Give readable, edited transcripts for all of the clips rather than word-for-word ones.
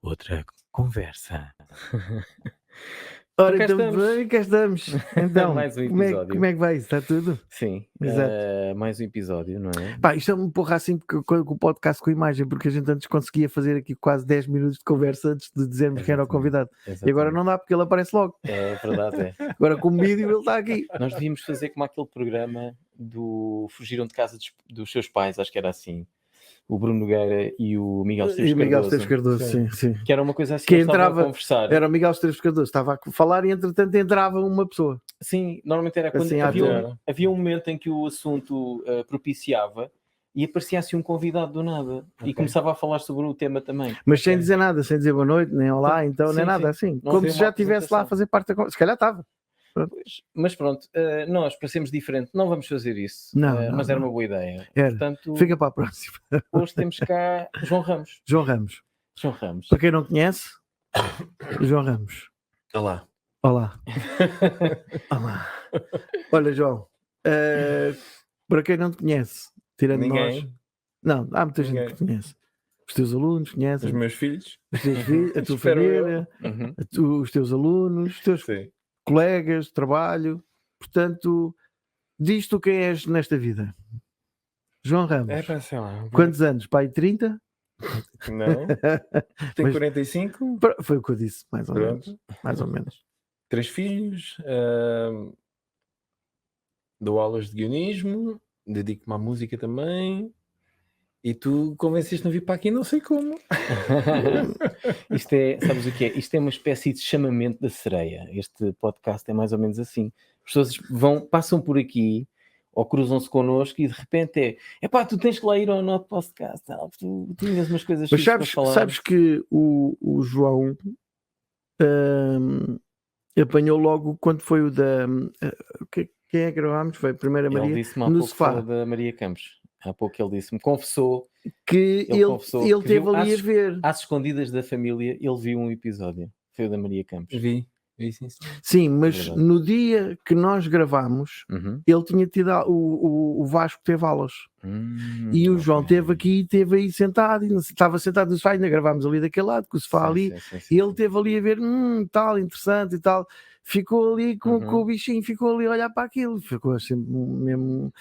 outra conversa. Ora, Cá então, estamos. bem, cá estamos. Então, Mais um como episódio. é que vai? Está tudo? Sim, Exato. mais um episódio, não é? Pá, isto é uma porra assim com o podcast com imagem, porque a gente antes conseguia fazer aqui quase 10 minutos de conversa antes de dizermos quem era o convidado. E agora não dá porque ele aparece logo. É verdade, é. Agora com o vídeo ele está aqui. Nós devíamos fazer como aquele programa do Fugiram de Casa dos Seus Pais, acho que era assim. O Bruno Nogueira e o Miguel Esteves E o Miguel Cardoso. Esteves Cardoso, sim. Que era uma coisa assim, Que eles estavam entrava- a conversar. Era o Miguel Esteves Cardoso, estava a falar e entretanto entrava uma pessoa. Sim, normalmente era quando Assim, à toa. havia um momento em que o assunto propiciava e aparecia assim um convidado do nada e começava a falar sobre o tema também. Mas sem dizer nada, sem dizer boa noite, nem olá, então, Sim, nem nada, sim. assim. Não Como havia se uma já estivesse lá a apresentação. fazer parte da conversa. Se calhar estava. Pois, mas pronto, nós parecemos diferente, não vamos fazer isso. Não, mas era não. uma boa ideia. Era. Portanto, Fica para a próxima. hoje temos cá João Ramos. João Ramos. João Ramos. Para quem não conhece, João Ramos. Olá. Olá. Olá. Olha, João, para quem não te conhece, tirando nós. Ninguém. Não, há muita gente Ninguém. que conhece. Os teus alunos Os conhecem, meus filhos. os teus filhos, a tua Espero eu. família, Uhum. os teus alunos, os teus Sim. colegas de trabalho. Portanto, diz tu quem és nesta vida. João Ramos. É para sei lá. Quantos anos? Pai, 30? Não. Tenho Mas- 45. Foi o que eu disse, mais ou menos. Pronto. Mais ou menos. 3 filhos. Dou aulas de guionismo. Dedico-me à música também. E tu convenceste-me a vir para aqui, não sei como. Isto é, sabes o que é? Isto é uma espécie de chamamento da sereia. Este podcast é mais ou menos assim. As pessoas passam por aqui ou cruzam-se connosco e de repente é pá, tu tens que lá ir ao nosso podcast. Tu tinhas umas coisas Mas fixas para falar. sabes que o João apanhou logo quando foi o da. Quem é que gravámos? Foi a primeira Ele Maria disse-me há no pouco sofá. falou da Maria Campos. Há pouco ele disse-me, confessou, Que Ele confessou ele que teve viu ali a ver. às escondidas da família, ele viu um episódio. Foi o da Maria Campos. Vi sim. Sim, mas Verdade. no dia que nós gravámos, Uhum. ele tinha tido. O Vasco teve aulas. E o João esteve aí sentado, e estava sentado no sofá, ainda gravámos ali daquele lado, com o sofá ali, e ele esteve ali a ver, tal, interessante e tal, ficou ali com o bichinho, ficou ali a olhar para aquilo, ficou assim mesmo,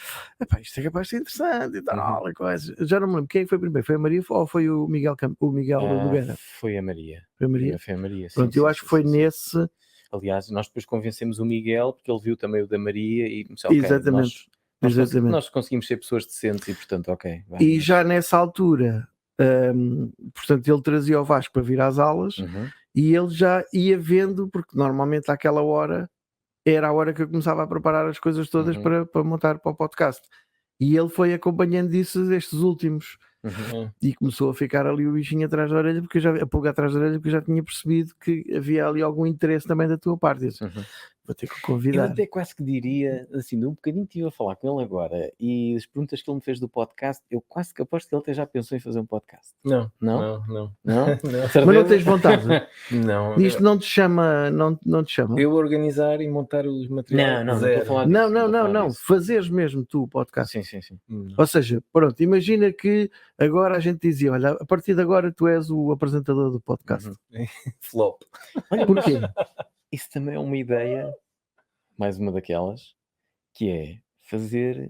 isto é capaz de ser interessante e tal, e coisa. Já não me lembro, quem foi primeiro, foi a Maria ou foi o Miguel Nogueira? Foi a Maria. Foi a Maria? Foi a Maria, sim. Pronto, eu acho que foi nesse... Aliás, nós depois convencemos o Miguel, porque ele viu também o da Maria e disse, ok, Exatamente. nós conseguimos ser pessoas decentes e portanto, ok. E já nessa altura, portanto, ele trazia o Vasco para vir às aulas, e ele já ia vendo, porque normalmente àquela hora era a hora que eu começava a preparar as coisas todas para montar para o podcast. E ele foi acompanhando disso estes últimos. E começou a ficar ali o bichinho atrás da orelha, a pulga atrás da orelha, porque eu já tinha percebido que havia ali algum interesse também da tua parte. Eu disse, vou ter que Eu convidar. até quase que diria, assim, um bocadinho estive a falar com ele agora e as perguntas que ele me fez do podcast, eu quase que aposto que ele até já pensou em fazer um podcast. Não. Não? Não? Mas não tens vontade? Não. Isto não te chama? Não te chama? Eu organizar e montar os materiais. Não estou a falar disso. Não. estou a falar disso. Fazeres mesmo tu o podcast. Sim. Ou seja, pronto, imagina que agora a gente dizia, olha, a partir de agora tu és o apresentador do podcast. Flop. Olha, Porquê? Isso também é uma ideia, mais uma daquelas, que é fazer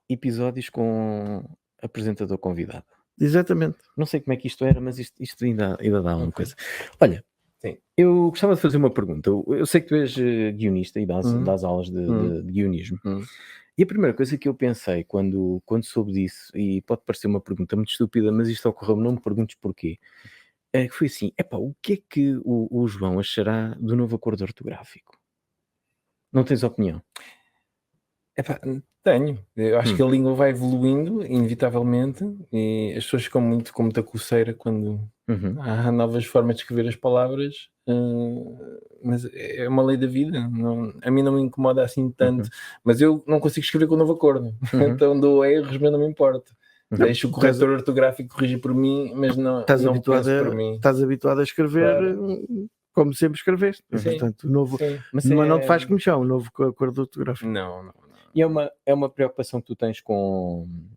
episódios com apresentador convidado. Exatamente. Não sei como é que isto era, mas isto ainda dá uma coisa. Olha, Sim. eu gostava de fazer uma pergunta. Eu sei que tu és guionista e dás aulas de guionismo. E a primeira coisa que eu pensei quando soube disso, e pode parecer uma pergunta muito estúpida, mas isto ocorreu-me, não me perguntes porquê, que foi assim, o que é que o João achará do novo acordo ortográfico? Não tens opinião? Tenho. Eu acho que a língua vai evoluindo, inevitavelmente, e as pessoas ficam com muita coceira quando há novas formas de escrever as palavras, mas é uma lei da vida. A mim não me incomoda assim tanto, mas eu não consigo escrever com o novo acordo, então dou erros, mas não me importa. Deixo o corretor ortográfico corrigir por mim, mas não penso por mim. Estás habituado a escrever como sempre escreveste. Portanto, o novo, mas não te faz comichão, o novo acordo ortográfico. Não. E é uma preocupação que tu tens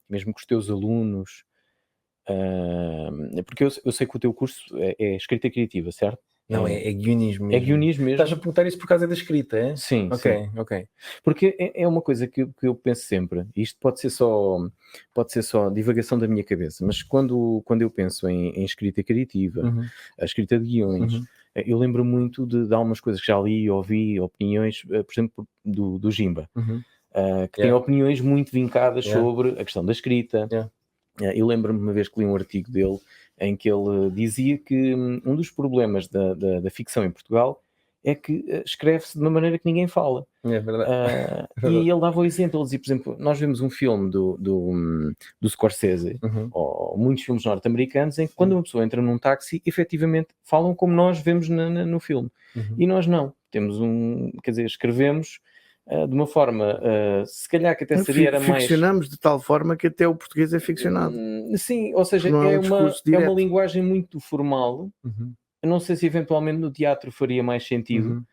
mesmo com os teus alunos, Porque eu sei que o teu curso é escrita criativa, certo? Não, é guionismo É mesmo. guionismo mesmo? Estás a perguntar isso por causa da escrita, é? Sim, Ok, sim. ok. Porque é uma coisa que eu penso sempre, e isto pode ser só divagação da minha cabeça, mas quando eu penso em escrita criativa, a escrita de guiões, eu lembro muito de algumas coisas que já li, ouvi, opiniões, por exemplo, do Jimba, que tem opiniões muito vincadas sobre a questão da escrita. Eu lembro-me uma vez que li um artigo dele em que ele dizia que um dos problemas da ficção em Portugal é que escreve-se de uma maneira que ninguém fala. É verdade. E ele dava o exemplo, ele dizia, por exemplo, nós vemos um filme do Scorsese, ou muitos filmes norte-americanos, em que quando uma pessoa entra num táxi, efetivamente falam como nós vemos no filme. E nós não. Temos quer dizer, escrevemos de uma forma, se calhar que até seria era mais... Ficcionamos de tal forma que até o português é ficcionado. Sim, ou seja, é uma linguagem muito formal. Eu não sei se eventualmente no teatro faria mais sentido.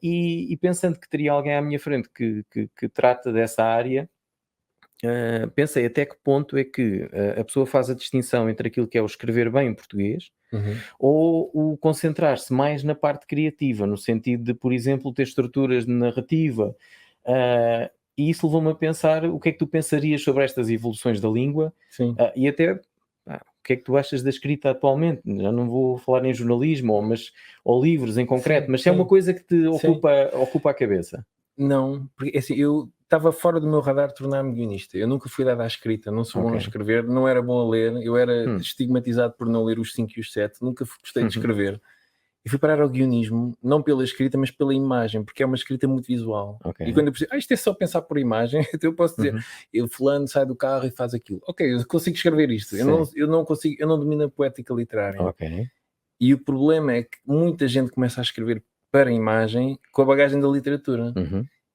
E pensando que teria alguém à minha frente que trata dessa área, pensei até que ponto é que a pessoa faz a distinção entre aquilo que é o escrever bem em português ou o concentrar-se mais na parte criativa, no sentido de, por exemplo, ter estruturas de narrativa. E isso levou-me a pensar o que é que tu pensarias sobre estas evoluções da língua. E até o que é que tu achas da escrita atualmente? Já não vou falar em jornalismo ou livros em concreto, mas se é uma coisa que te ocupa a cabeça. Não, porque assim, eu estava fora do meu radar tornar-me guionista. Eu nunca fui dado à escrita, não sou bom a escrever, não era bom a ler, eu era estigmatizado por não ler os 5 e os 7, nunca gostei de escrever. E fui parar ao guionismo, não pela escrita, mas pela imagem, porque é uma escrita muito visual. E quando eu preciso, isto é só pensar por imagem, então eu posso dizer, fulano sai do carro e faz aquilo. Ok, eu consigo escrever isto, eu não consigo, eu não domino a poética literária. E o problema é que muita gente começa a escrever para a imagem com a bagagem da literatura.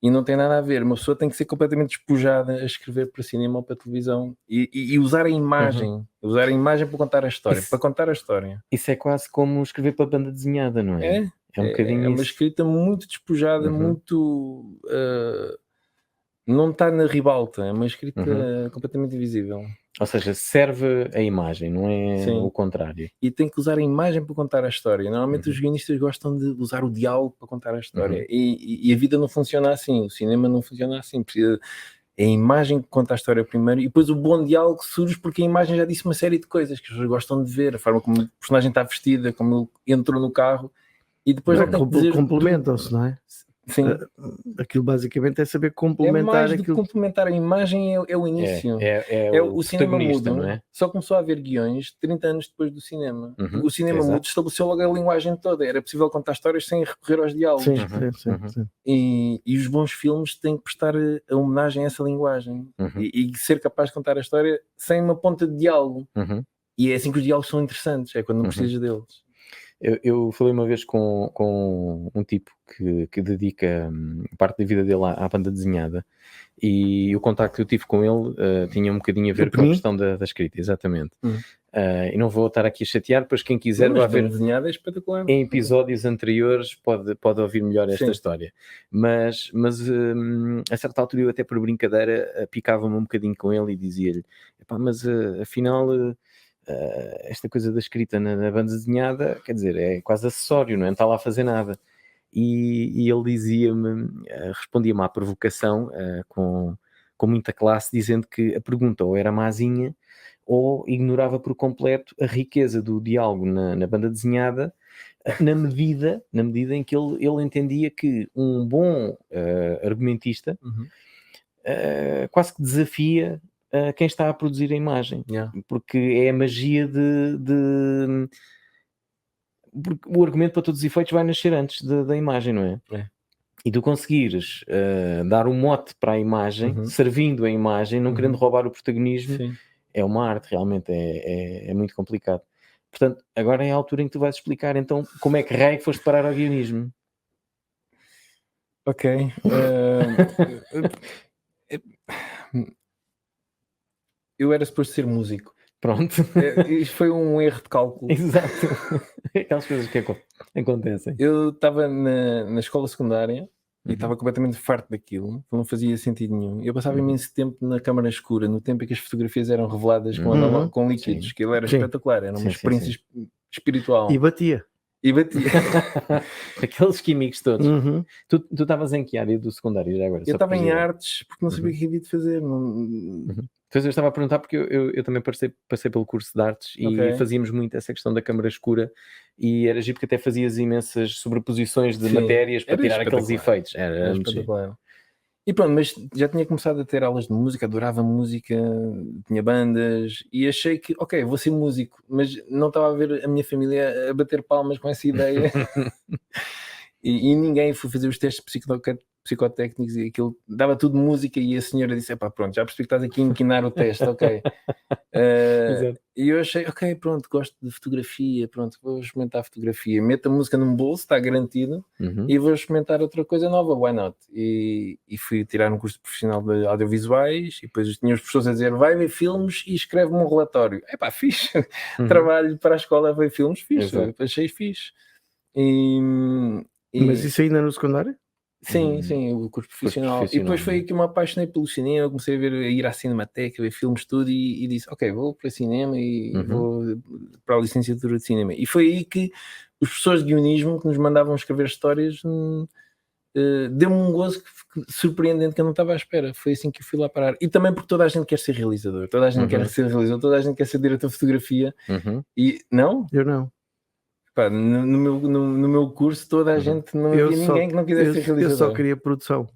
E não tem nada a ver. Uma pessoa tem que ser completamente despojada a escrever para cinema ou para televisão e usar a imagem. Usar a imagem para contar a história. Para contar a história. Isso é quase como escrever para banda desenhada, não é? É um bocadinho uma escrita muito despojada, muito... não está na ribalta. É uma escrita completamente invisível. Ou seja, serve a imagem, não é o contrário. E tem que usar a imagem para contar a história. Normalmente os guionistas gostam de usar o diálogo para contar a história. E a vida não funciona assim, o cinema não funciona assim. Precisa, é a imagem que conta a história primeiro e depois o bom diálogo surge porque a imagem já disse uma série de coisas que as pessoas gostam de ver, a forma como o personagem está vestida, como ele entrou no carro e depois complementam-se, não é? Sim. Aquilo basicamente é saber complementar. É mais do que complementar a imagem, é o início. O cinema mudo, não é? Só começou a haver guiões 30 anos depois do cinema. O cinema mudo estabeleceu logo a linguagem toda. Era possível contar histórias sem recorrer aos diálogos. Sim. E os bons filmes têm que prestar a homenagem a essa linguagem e ser capaz de contar a história sem uma ponta de diálogo. E é assim que os diálogos são interessantes, é quando não precisas deles. Eu falei uma vez com um tipo que dedica parte da vida dele à banda desenhada e o contacto que eu tive com ele tinha um bocadinho a ver com a questão da escrita, exatamente. E não vou estar aqui a chatear, pois quem quiser vai ver desenhada é espetacular. Em episódios anteriores pode ouvir melhor esta história. Mas a certa altura eu até por brincadeira picava-me um bocadinho com ele e dizia-lhe, mas afinal... esta coisa da escrita na banda desenhada, quer dizer, é quase acessório, não está lá a fazer nada. E ele dizia-me, respondia-me à provocação com muita classe, dizendo que a pergunta ou era mazinha ou ignorava por completo a riqueza do diálogo na banda desenhada, na medida em que ele entendia que um bom argumentista quase que desafia quem está a produzir a imagem, porque é a magia porque o argumento para todos os efeitos vai nascer antes da imagem, não é? E tu conseguires dar um mote para a imagem, servindo a imagem, não querendo roubar o protagonismo, é uma arte, realmente é muito complicado. Portanto, agora é a altura em que tu vais explicar então como é que raio foste parar ao guionismo. Ok. Eu era suposto ser músico. Pronto. Isto foi um erro de cálculo. Exato. Aquelas coisas que acontecem. Eu estava na escola secundária e estava completamente farto daquilo, não fazia sentido nenhum. Eu passava imenso tempo na câmara escura, no tempo em que as fotografias eram reveladas com líquidos, que ele era espetacular, era uma experiência espiritual. E batia. Aqueles químicos todos. Tu estavas em que área do secundário já agora? Eu estava em artes porque não sabia o que havia de fazer. Pois eu estava a perguntar porque eu também passei pelo curso de artes e fazíamos muito essa questão da câmara escura e era giro porque até fazias imensas sobreposições de matérias para tirar aqueles efeitos. Era espetacular. E pronto, mas já tinha começado a ter aulas de música, adorava música, tinha bandas e achei que, ok, vou ser músico, mas não estava a ver a minha família a bater palmas com essa ideia. E ninguém foi fazer os testes psicotécnicos e aquilo dava tudo música e a senhora disse, pá, pronto, já percebi que estás aqui a inquinar o teste, ok. E eu achei, ok, pronto, gosto de fotografia, pronto, vou experimentar fotografia, meto a música num bolso, está garantido, e vou experimentar outra coisa nova, why not? E fui tirar um curso profissional de audiovisuais e depois tinha os professores a dizer, vai ver filmes e escreve-me um relatório. Pá, fixe, trabalho para a escola a ver filmes, fixe, achei fixe. Mas isso ainda no secundário? Sim, o curso profissional. E depois foi que eu me apaixonei pelo cinema, comecei a ir à Cinemateca, a ver filmes, tudo, e disse, ok, vou para cinema e vou para a licenciatura de cinema. E foi aí que os professores de guionismo que nos mandavam escrever histórias deu-me um gozo surpreendente que eu não estava à espera. Foi assim que eu fui lá parar. E também porque toda a gente quer ser realizador, toda a gente quer ser realizador, toda a gente quer ser diretor de fotografia. E não? Eu não. Pá, no meu curso toda a gente, não havia ninguém que não quisesse ser realizador. Eu só queria produção.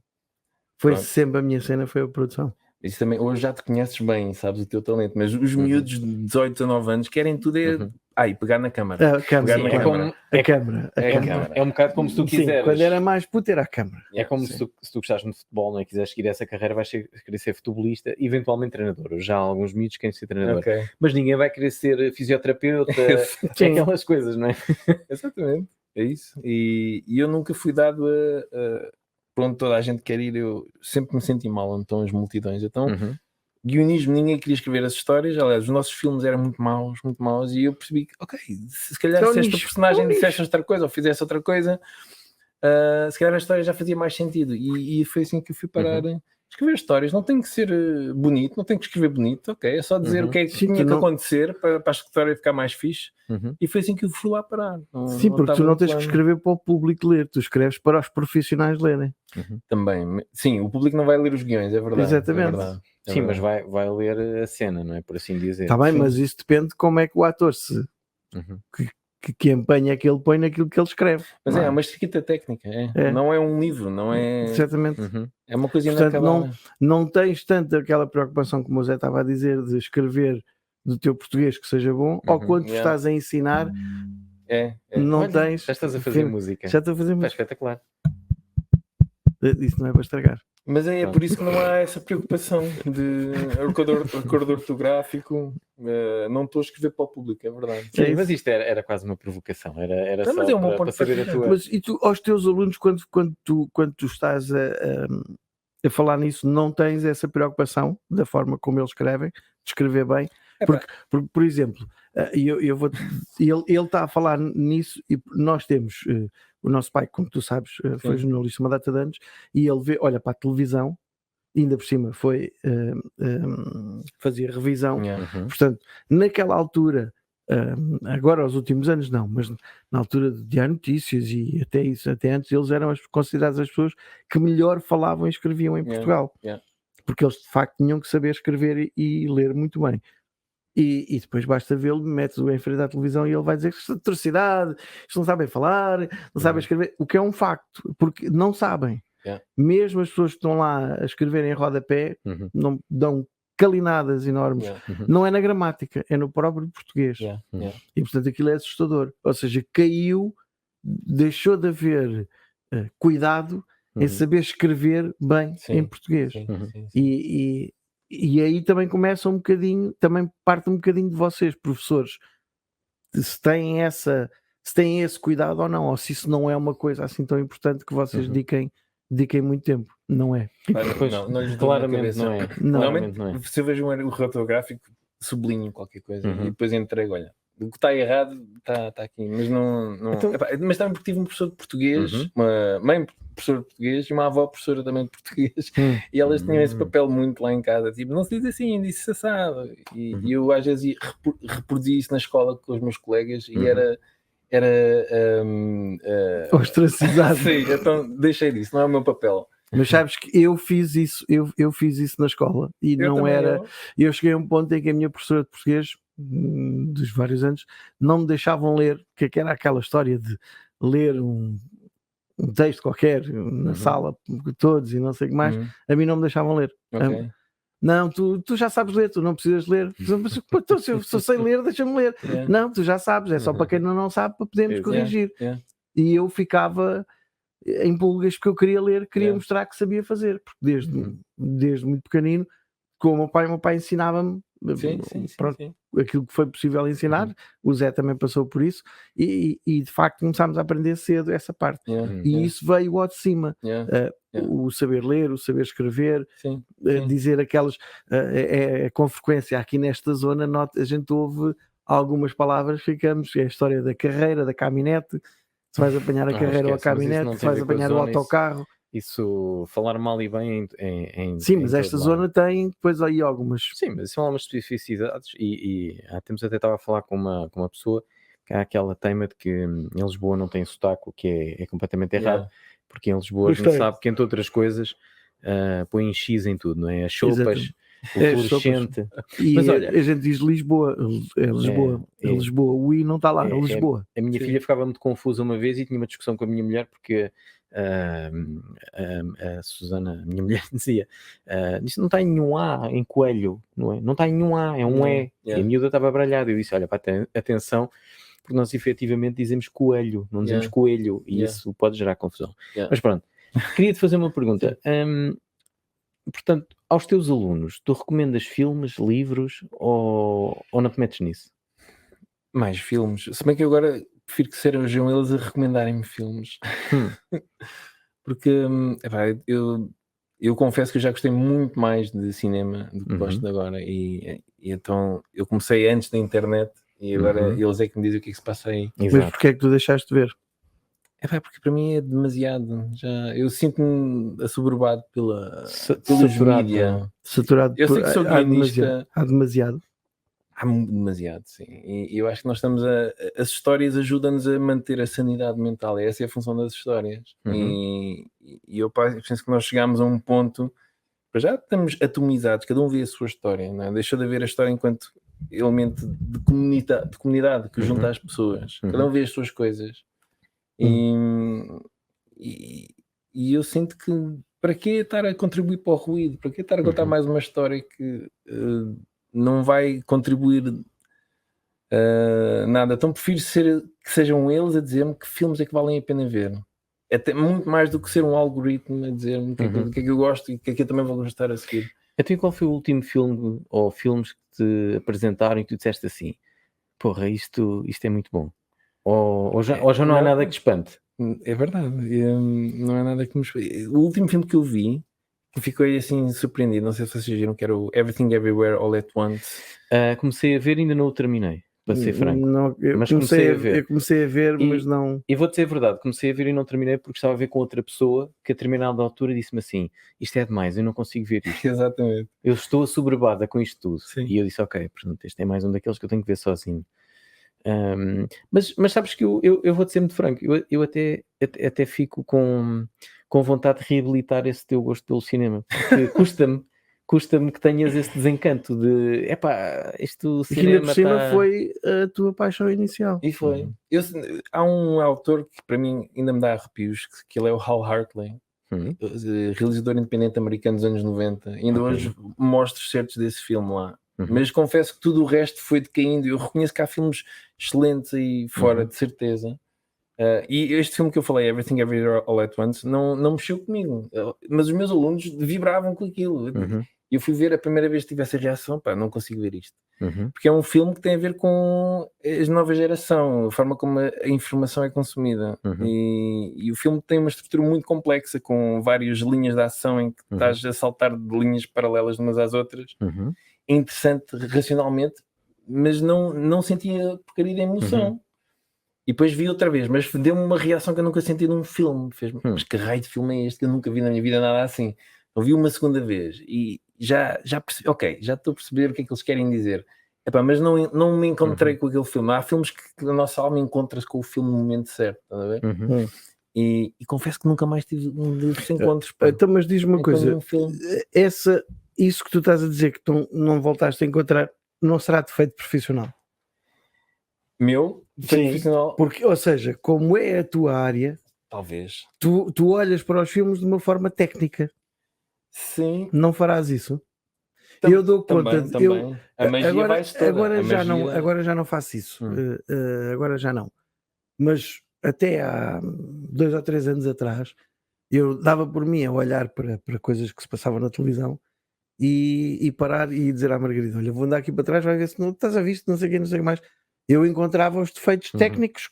Foi sempre a minha cena, foi a produção. Isso também, hoje já te conheces bem, sabes o teu talento, mas os miúdos de 18, 19 anos querem tudo pegar na câmara. A câmara. É um bocado como se tu quiseres. Quando era mais puto era a câmara. É como se tu gostares de futebol, não é? Quiseres seguir essa carreira, vais querer ser futebolista, eventualmente treinador. Já há alguns miúdos querem ser treinador. Mas ninguém vai querer ser fisioterapeuta, aquelas coisas, não é? Exatamente, é isso. E eu nunca fui dado para onde toda a gente quer ir, eu sempre me senti mal onde estão as multidões. Então, guionismo, ninguém queria escrever as histórias. Aliás, os nossos filmes eram muito maus, e eu percebi que, ok, se calhar se esta personagem dissesse outra coisa ou fizesse outra coisa, se calhar a história já fazia mais sentido. E foi assim que eu fui parar. Escrever histórias não tem que ser bonito, não tem que escrever bonito, ok? É só dizer o que é que tinha que acontecer para a história ficar mais fixe. E foi assim que eu fui lá parar. Sim, porque tu não tens que escrever para o público ler, tu escreves para os profissionais lerem. Também, sim, o público não vai ler os guiões, é verdade. Exatamente. É verdade. Sim, mas vai ler a cena, não é? Por assim dizer. Está bem, mas isso depende de como é que o ator que empenha que ele põe naquilo que ele escreve. Mas é uma escrita técnica, não é um livro, não é... Exatamente. É uma coisa inacabada. Não tens tanto aquela preocupação como o Zé estava a dizer de escrever do teu português que seja bom, ou quando tu estás a ensinar, não Olha, tens... Já estás a fazer música. Já estou a fazer música. Está espetacular. Isso não é para estragar. Mas é por isso que não há essa preocupação de acordo ortográfico. Não estou a escrever para o público, é verdade. Sim, mas isto era quase uma provocação. Era só para saber a tua... Mas e tu, aos teus alunos, quando tu estás a falar nisso, não tens essa preocupação da forma como eles escrevem, de escrever bem? Porque, por exemplo, ele está a falar nisso e nós temos... O nosso pai, como tu sabes, foi jornalista uma data de anos, e ele olha para a televisão, ainda por cima fazia revisão. Portanto, naquela altura, agora aos últimos anos não, mas na altura de Diário Notícias e até antes, eles eram considerados as pessoas que melhor falavam e escreviam em Portugal. Porque eles de facto tinham que saber escrever e ler muito bem. E depois basta vê-lo, metes-o em frente à televisão e ele vai dizer que isto é atrocidade, isto não sabem falar, não sabem escrever, o que é um facto, porque não sabem. Mesmo as pessoas que estão lá a escrever em rodapé não dão calinadas enormes. Não é na gramática, é no próprio português. E portanto aquilo é assustador. Ou seja, deixou de haver cuidado em saber escrever bem em português. E aí também começa também parte um bocadinho de vocês, professores, se têm esse cuidado ou não, ou se isso não é uma coisa assim tão importante que vocês dediquem muito tempo. Não é. Claramente não é. Se eu vejo um erro ortográfico, sublinho qualquer coisa e depois entrego, olha, O que está errado está aqui, mas não... Então... mas também porque tive um professor de português, uma mãe professora de português e uma avó professora também de português, e elas tinham esse papel muito lá em casa, tipo, não se diz assim, disse assado, e eu às vezes reproduzia isso na escola com os meus colegas, e era ostracizado. Sim, então deixei disso, não é o meu papel. Mas sabes que eu fiz isso na escola e eu cheguei a um ponto em que a minha professora de português dos vários anos não me deixavam ler, que era aquela história de ler um texto qualquer na sala todos e não sei o que mais, a mim não me deixavam ler. Não, tu já sabes ler, tu não precisas ler. Se eu sei ler, deixa-me ler. Não, tu já sabes, é só para quem não sabe, para podermos corrigir. E eu ficava em pulgas porque eu queria ler, queria mostrar que sabia fazer, porque desde muito pequenino, com o meu pai ensinava-me aquilo que foi possível ensinar. O Zé também passou por isso e de facto começámos a aprender cedo essa parte e isso veio ao de cima. O saber ler, o saber escrever, dizer aquelas com frequência aqui nesta zona a gente ouve algumas palavras, ficamos, é a história da carreira, da caminhonete, se vais apanhar a carreira ou a caminhonete, se vais apanhar o autocarro. Isso, falar mal e bem sim, mas esta zona tem depois aí algumas... Sim, mas são algumas especificidades e há tempos até estava a falar com uma pessoa que há aquela teima de que em Lisboa não tem sotaque, o que é completamente errado, porque em Lisboa a gente sabe que entre outras coisas põem X em tudo, não é? As sopas, o fluorescente. Mas olha, a gente diz Lisboa, Lisboa, o I não está lá, é Lisboa. A minha filha ficava muito confusa uma vez e tinha uma discussão com a minha mulher porque a Susana, a minha mulher, dizia isto não está em nenhum A em coelho, não é? Não está em nenhum A, é um E. E a miúda estava baralhada. Eu disse, olha, atenção, porque nós efetivamente dizemos coelho, não dizemos coelho, e isso pode gerar confusão. Mas pronto, queria-te fazer uma pergunta. Portanto, aos teus alunos, tu recomendas filmes, livros ou não te metes nisso? Mais filmes. Se bem que eu agora prefiro que sejam eles a recomendarem-me filmes. Porque eu confesso que eu já gostei muito mais de cinema do que gosto de agora. E então eu comecei antes da internet e agora eles é que me dizem o que é que se passa aí. Exato. Mas porquê é que tu deixaste de ver? Porque para mim é demasiado. Eu sinto-me assoberbado pelos mídia. Saturado. Eu sei que sou guionista. Há demasiado. Há demasiado, sim. E eu acho que nós estamos as histórias ajudam-nos a manter a sanidade mental. Essa é a função das histórias. E eu penso que nós chegamos a um ponto, já estamos atomizados, cada um vê a sua história, não é? Deixou de haver a história enquanto elemento de comunidade que junta as pessoas. Cada um vê as suas coisas. E eu sinto que para que estar a contribuir para o ruído? Para que estar a contar mais uma história que não vai contribuir nada? Então prefiro que sejam eles a dizer-me que filmes é que valem a pena ver. Até muito mais do que ser um algoritmo a dizer-me o que é que eu gosto e o que é que eu também vou gostar a seguir. Então, qual foi o último filme ou filmes que te apresentaram e tu disseste assim, porra, isto é muito bom? Ou já não há nada que te espante? É verdade, não é nada que me espante. O último filme que eu vi, que fiquei assim surpreendido, não sei se vocês viram, que era o Everything Everywhere All at Once. Comecei a ver e ainda não o terminei, para ser franco. Mas comecei a ver. Eu comecei a ver, mas não... E vou dizer a verdade, comecei a ver e não terminei porque estava a ver com outra pessoa que a determinada altura disse-me assim, isto é demais, eu não consigo ver isto. Exatamente. Eu estou assoberbada com isto tudo. Sim. E eu disse, ok, portanto, este é mais um daqueles que eu tenho que ver sozinho. Mas sabes que eu vou-te ser muito franco, eu até fico com vontade de reabilitar esse teu gosto pelo cinema, porque custa-me que tenhas esse desencanto de isto cinema por cima foi a tua paixão inicial. E foi. Há um autor que para mim ainda me dá arrepios, que ele é o Hal Hartley, realizador independente americano dos anos 90. Ainda hoje mostro certos desse filme lá. Mas confesso que tudo o resto foi decaindo. Eu reconheço que há filmes excelentes aí fora, de certeza. E este filme que eu falei, Everything Everywhere All at Once, não mexeu comigo. Mas os meus alunos vibravam com aquilo. E eu fui ver a primeira vez que tive essa reação, não consigo ver isto. Porque é um filme que tem a ver com a nova geração, a forma como a informação é consumida. E o filme tem uma estrutura muito complexa, com várias linhas de ação em que estás a saltar de linhas paralelas umas às outras. É interessante racionalmente, mas não sentia porcaria de emoção. E depois vi outra vez, mas deu-me uma reação que eu nunca senti num filme. Mas que raio de filme é este que eu nunca vi na minha vida nada assim? Eu vi uma segunda vez e já percebi, ok, já estou a perceber o que é que eles querem dizer. Epá, mas não me encontrei com aquele filme. Há filmes que a nossa alma encontra-se com o filme no momento certo, estás a ver? E confesso que nunca mais tive um desses encontros. Então, mas diz-me uma coisa, isso que tu estás a dizer que tu não voltaste a encontrar, não será defeito profissional? Meu? Sim, profissional? Porque, ou seja, como é a tua área, talvez tu olhas para os filmes de uma forma técnica. Sim. Não farás isso? Eu dou conta. Também. A magia vai-se toda. Agora já não faço isso. Agora já não. Mas até há 2 ou 3 anos atrás, eu dava por mim a olhar para coisas que se passavam na televisão e parar e dizer à Margarida: olha, vou andar aqui para trás, vai ver se não estás a visto, não sei o que, não sei o que mais. Eu encontrava os defeitos técnicos.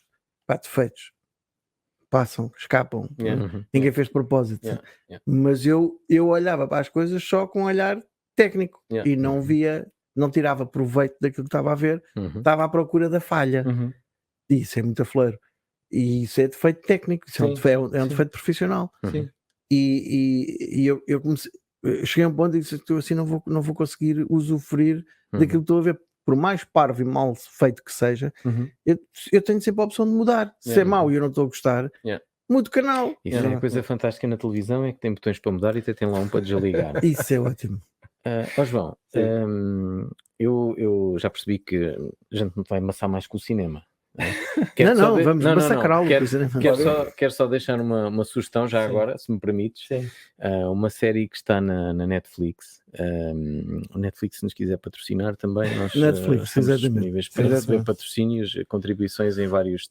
Defeitos. Passam, escapam. Ninguém fez de propósito. Mas eu olhava para as coisas só com um olhar técnico e não via, não tirava proveito daquilo que estava a ver, estava à procura da falha. E isso é muito afleiro. E isso é defeito técnico, isso é um defeito profissional. E eu comecei, cheguei a um ponto e disse: assim não vou conseguir usufruir daquilo que estou a ver. Por mais parvo e mal feito que seja, eu tenho sempre a opção de mudar. Se é mau e eu não estou a gostar, mudo o canal. Isso é a coisa fantástica na televisão, é que tem botões para mudar e até tem lá um para desligar. Isso é ótimo. João, eu já percebi que a gente não vai amassar mais com o cinema. Vamos massacrá-lo. Quero só deixar uma sugestão já agora, se me permites. Uma série que está na Netflix. O Netflix, se nos quiser patrocinar também, nós estamos disponíveis para receber patrocínios, contribuições em vários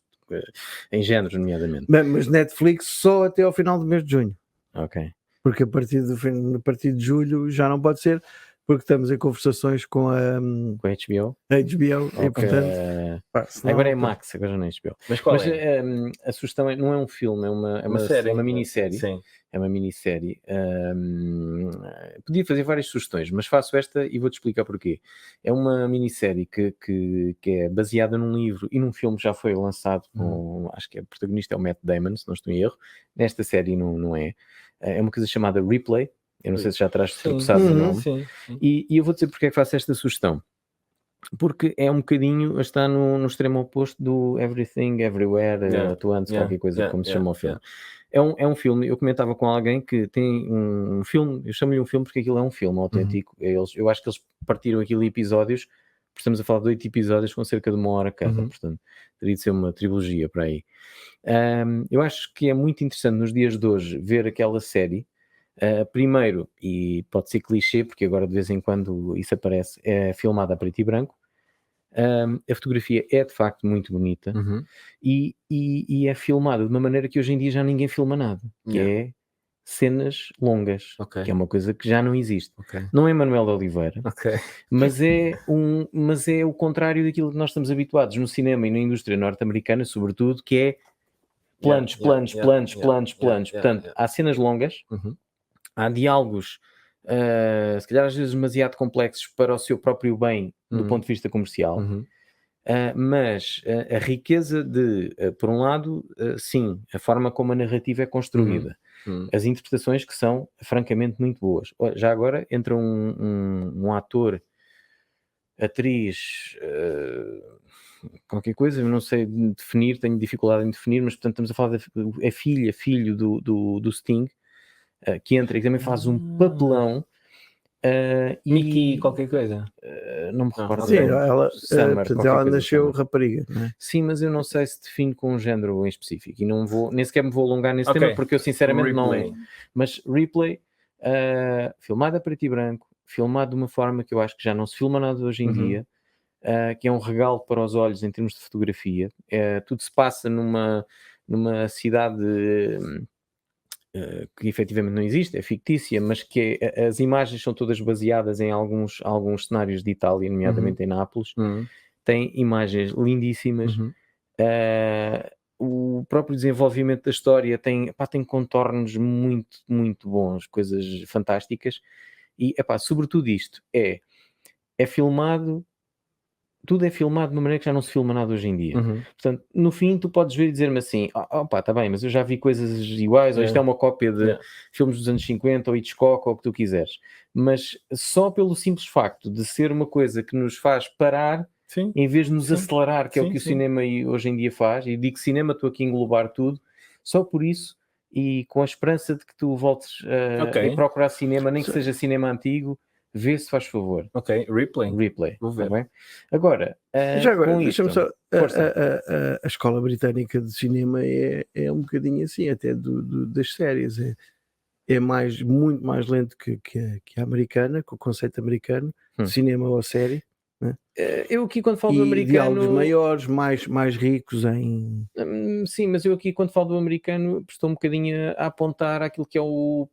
em géneros, nomeadamente. Mas Netflix só até ao final do mês de junho. Ok. Porque a partir de julho já não pode ser, porque estamos em conversações com a HBO. E portanto agora é Max, agora já não é HBO. Mas qual é? A sugestão não é um filme, é uma série, é uma minissérie. Sim. É uma minissérie. Podia fazer várias sugestões, mas faço esta e vou-te explicar porquê. É uma minissérie que é baseada num livro e num filme que já foi lançado com, acho que o protagonista é o Matt Damon, se não estou em erro. Nesta série não é. É uma coisa chamada Replay. Eu não sei se já terás tropeçado no nome. Sim. E eu vou dizer porque é que faço esta sugestão. Porque é um bocadinho, está no extremo oposto do Everything, Everywhere, at Once, qualquer coisa, como se chama o filme. É um filme, eu comentava com alguém que tem um filme, eu chamo-lhe um filme porque aquilo é um filme autêntico. Eu acho que eles partiram aquilo em episódios, porque estamos a falar de 8 episódios com cerca de 1 hora cada, portanto, teria de ser uma trilogia para aí. Eu acho que é muito interessante nos dias de hoje ver aquela série. Primeiro, e pode ser clichê, porque agora de vez em quando isso aparece, é filmada a preto e branco. A fotografia é de facto muito bonita e é filmada de uma maneira que hoje em dia já ninguém filma nada, que é cenas longas, que é uma coisa que já não existe. Não é Manuel de Oliveira, mas é o contrário daquilo que nós estamos habituados no cinema e na indústria norte-americana, sobretudo, que é planos. Portanto, há cenas longas, há diálogos, se calhar às vezes demasiado complexos para o seu próprio bem do ponto de vista comercial, mas a riqueza de, por um lado, sim, a forma como a narrativa é construída, as interpretações que são francamente muito boas. Já agora entra um ator, atriz, qualquer coisa, eu não sei definir, tenho dificuldade em definir, mas portanto estamos a falar da filho do Sting, que entra e também faz um papelão. Mickey qualquer coisa. Não me recordo. Sim, ela nasceu rapariga, não é? Sim, mas eu não sei se defino com um género em específico e nem sequer me vou alongar nesse tema porque eu sinceramente não. Mas Replay, filmado a preto e branco, filmado de uma forma que eu acho que já não se filma nada hoje em dia, que é um regalo para os olhos em termos de fotografia. Tudo se passa numa cidade que efetivamente não existe, é fictícia, mas que as imagens são todas baseadas em alguns cenários de Itália, nomeadamente em Nápoles. Tem imagens lindíssimas. O próprio desenvolvimento da história tem contornos muito, muito bons, coisas fantásticas. E, sobretudo isto, é filmado tudo é filmado de uma maneira que já não se filma nada hoje em dia. Portanto, no fim, tu podes ver e dizer-me assim: pá, tá bem, mas eu já vi coisas iguais, ou isto é uma cópia de filmes dos anos 50, ou Hitchcock, ou o que tu quiseres. Mas só pelo simples facto de ser uma coisa que nos faz parar, em vez de nos acelerar, que é o que o cinema hoje em dia faz, e digo cinema, estou aqui a englobar tudo, só por isso, e com a esperança de que tu voltes a procurar cinema, nem que seja cinema antigo, vê se faz favor. Ok, Replay. Vou ver. Tá bem? Agora, já agora, deixa-me só. a escola britânica de cinema é um bocadinho assim, até das séries. É muito mais lento que a americana, que o conceito americano, cinema ou série. Né? Eu aqui, quando falo do americano. Diálogos maiores, mais ricos em. Sim, mas eu aqui, quando falo do americano, estou um bocadinho a apontar aquilo que é o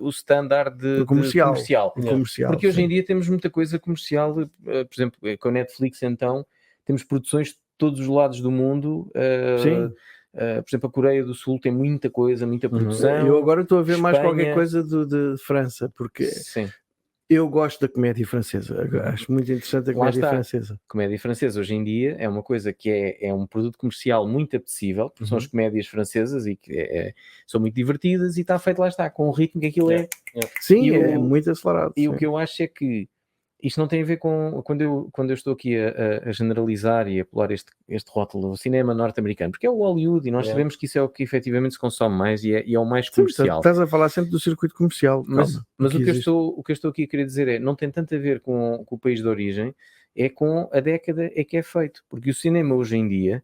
standard de comercial. Porque hoje em dia temos muita coisa comercial, por exemplo, com a Netflix, então, temos produções de todos os lados do mundo. Por exemplo, a Coreia do Sul tem muita coisa, muita produção. Eu agora estou a ver mais qualquer coisa de França, porque eu gosto da comédia francesa. Acho muito interessante a comédia francesa. Comédia francesa hoje em dia é uma coisa que é um produto comercial muito apetecível, porque são as comédias francesas e que são muito divertidas, e está feito, lá está, com um ritmo que aquilo é. Sim, é muito acelerado. E o que eu acho é que isto não tem a ver com quando eu estou aqui a generalizar e a pular este rótulo do cinema norte-americano, porque é o Hollywood, e nós sabemos que isso é o que efetivamente se consome mais, e é o mais comercial. Estás a falar sempre do circuito comercial. Mas o que eu estou aqui a querer dizer não tem tanto a ver com o país de origem, é com a década em que é feito, porque o cinema hoje em dia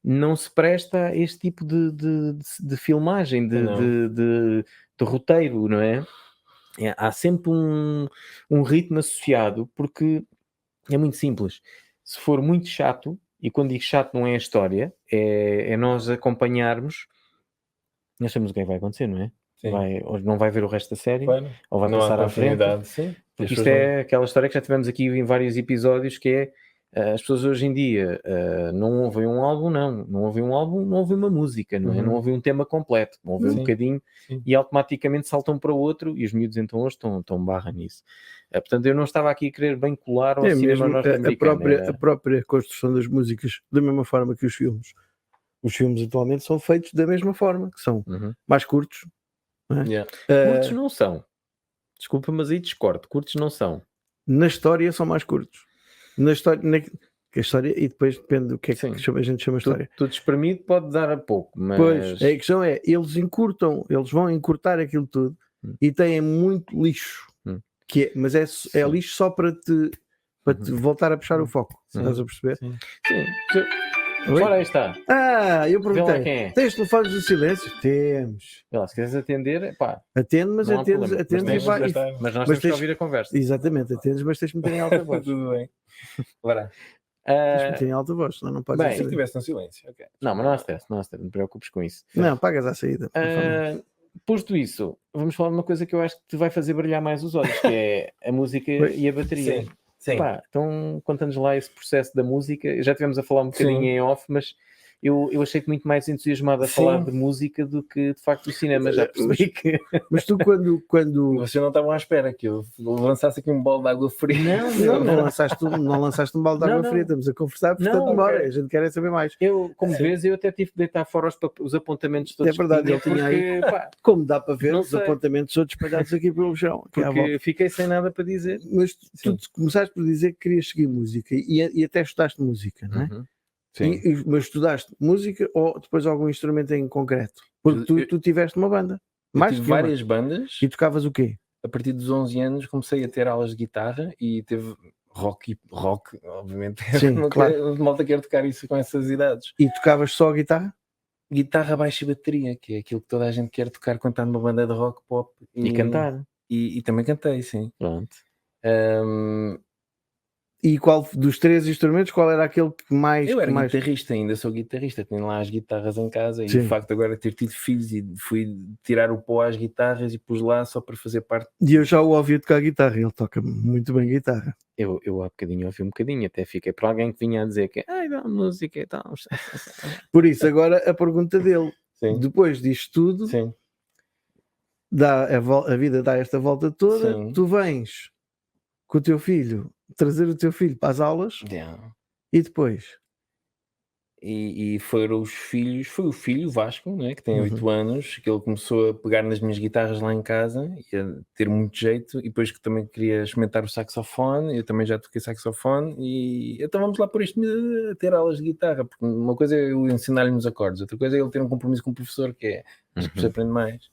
não se presta a este tipo de filmagem, de roteiro, não é? Há sempre um ritmo associado, porque é muito simples. Se for muito chato, e quando digo chato não é a história, é nós acompanharmos, nós sabemos o que é que vai acontecer, não é? Ou não vai ver o resto da série, ou vai passar à frente. Porque isto é aquela história que já tivemos aqui em vários episódios, que é as pessoas hoje em dia não ouvem um álbum, não ouvem um álbum, não ouvem uma música, não é? Não ouvem um tema completo, não ouvem um bocadinho e automaticamente saltam para o outro, e os miúdos então hoje estão barra nisso. Portanto, eu não estava aqui a querer bem colar ao cinema norte-americano. A própria construção das músicas, da mesma forma que os filmes. Os filmes atualmente são feitos da mesma forma, que são mais curtos. Não é? Curtos não são. Desculpa, mas aí discordo. Curtos não são. Na história são mais curtos. Na história, a história, e depois depende do que é que a gente chama história. Tudo espremido pode dar a pouco, mas... Pois, a questão é, eles vão encurtar aquilo tudo e têm muito lixo, mas é lixo só para te voltar a puxar o foco, estás a perceber? Sim. Ora, aí está. Eu perguntei, tens telefones de silêncio? Temos. Se quiseres atender, pá. Atende, mas atendes e vai. Mas nós temos que ouvir a conversa. Exatamente, atendes, mas tens de meter em alta voz. Tudo bem. Bora. Tens de meter em alta voz, senão não podes dizer. Se estivesse no silêncio, ok. Não, mas não há stress, não te preocupes com isso. Não, pagas à saída. Posto isso, vamos falar de uma coisa que eu acho que te vai fazer brilhar mais os olhos, que é a música e a bateria. Sim. Pá, então conta-nos lá esse processo da música. Já tivemos a falar um bocadinho em off, mas eu achei-te muito mais entusiasmado a falar de música do que de facto do cinema. Já percebi que... Mas tu quando... Vocês não estavam à espera que eu lançasse aqui um balde de água fria. Não lançaste um balde de água fria. Estamos a conversar, portanto, embora. A gente quer saber mais. Como vês, eu até tive que deitar fora os apontamentos todos. É verdade, ele tinha aí. Como dá para ver, os apontamentos todos espalhados aqui pelo chão. Porque fiquei sem nada para dizer. Mas tu começaste por dizer que querias seguir música e até estudaste música, não é? Mas estudaste música ou depois algum instrumento em concreto? Porque tu tiveste uma banda. Tive várias bandas. E tocavas o quê? A partir dos 11 anos comecei a ter aulas de guitarra e teve rock, obviamente. Sim, claro. Malta quer tocar isso com essas idades. E tocavas só guitarra? Guitarra, baixo e bateria, que é aquilo que toda a gente quer tocar quando está numa banda de rock, pop. E cantar. E também cantei, sim. Pronto. E qual dos três instrumentos, qual era aquele que mais... Eu era guitarrista, ainda sou guitarrista, tenho lá as guitarras em casa. E o facto de agora ter tido filhos e fui tirar o pó às guitarras e pus lá só para fazer parte. E eu já o ouvi tocar guitarra, ele toca muito bem guitarra. Eu há bocadinho ouvi um bocadinho, até fiquei para alguém que vinha a dizer que dá música e tal. Por isso, agora a pergunta dele, depois disto tudo, a vida dá esta volta toda, tu vens com o teu filho, trazer o teu filho para as aulas E depois? E foram os filhos, foi o filho, o Vasco, né, que tem 8 anos, que ele começou a pegar nas minhas guitarras lá em casa e a ter muito jeito, e depois que também queria experimentar o saxofone, eu também já toquei saxofone, e então vamos lá por isto a ter aulas de guitarra, porque uma coisa é eu ensinar-lhe nos acordes, outra coisa é ele ter um compromisso com o professor, que é, acho que você aprende mais.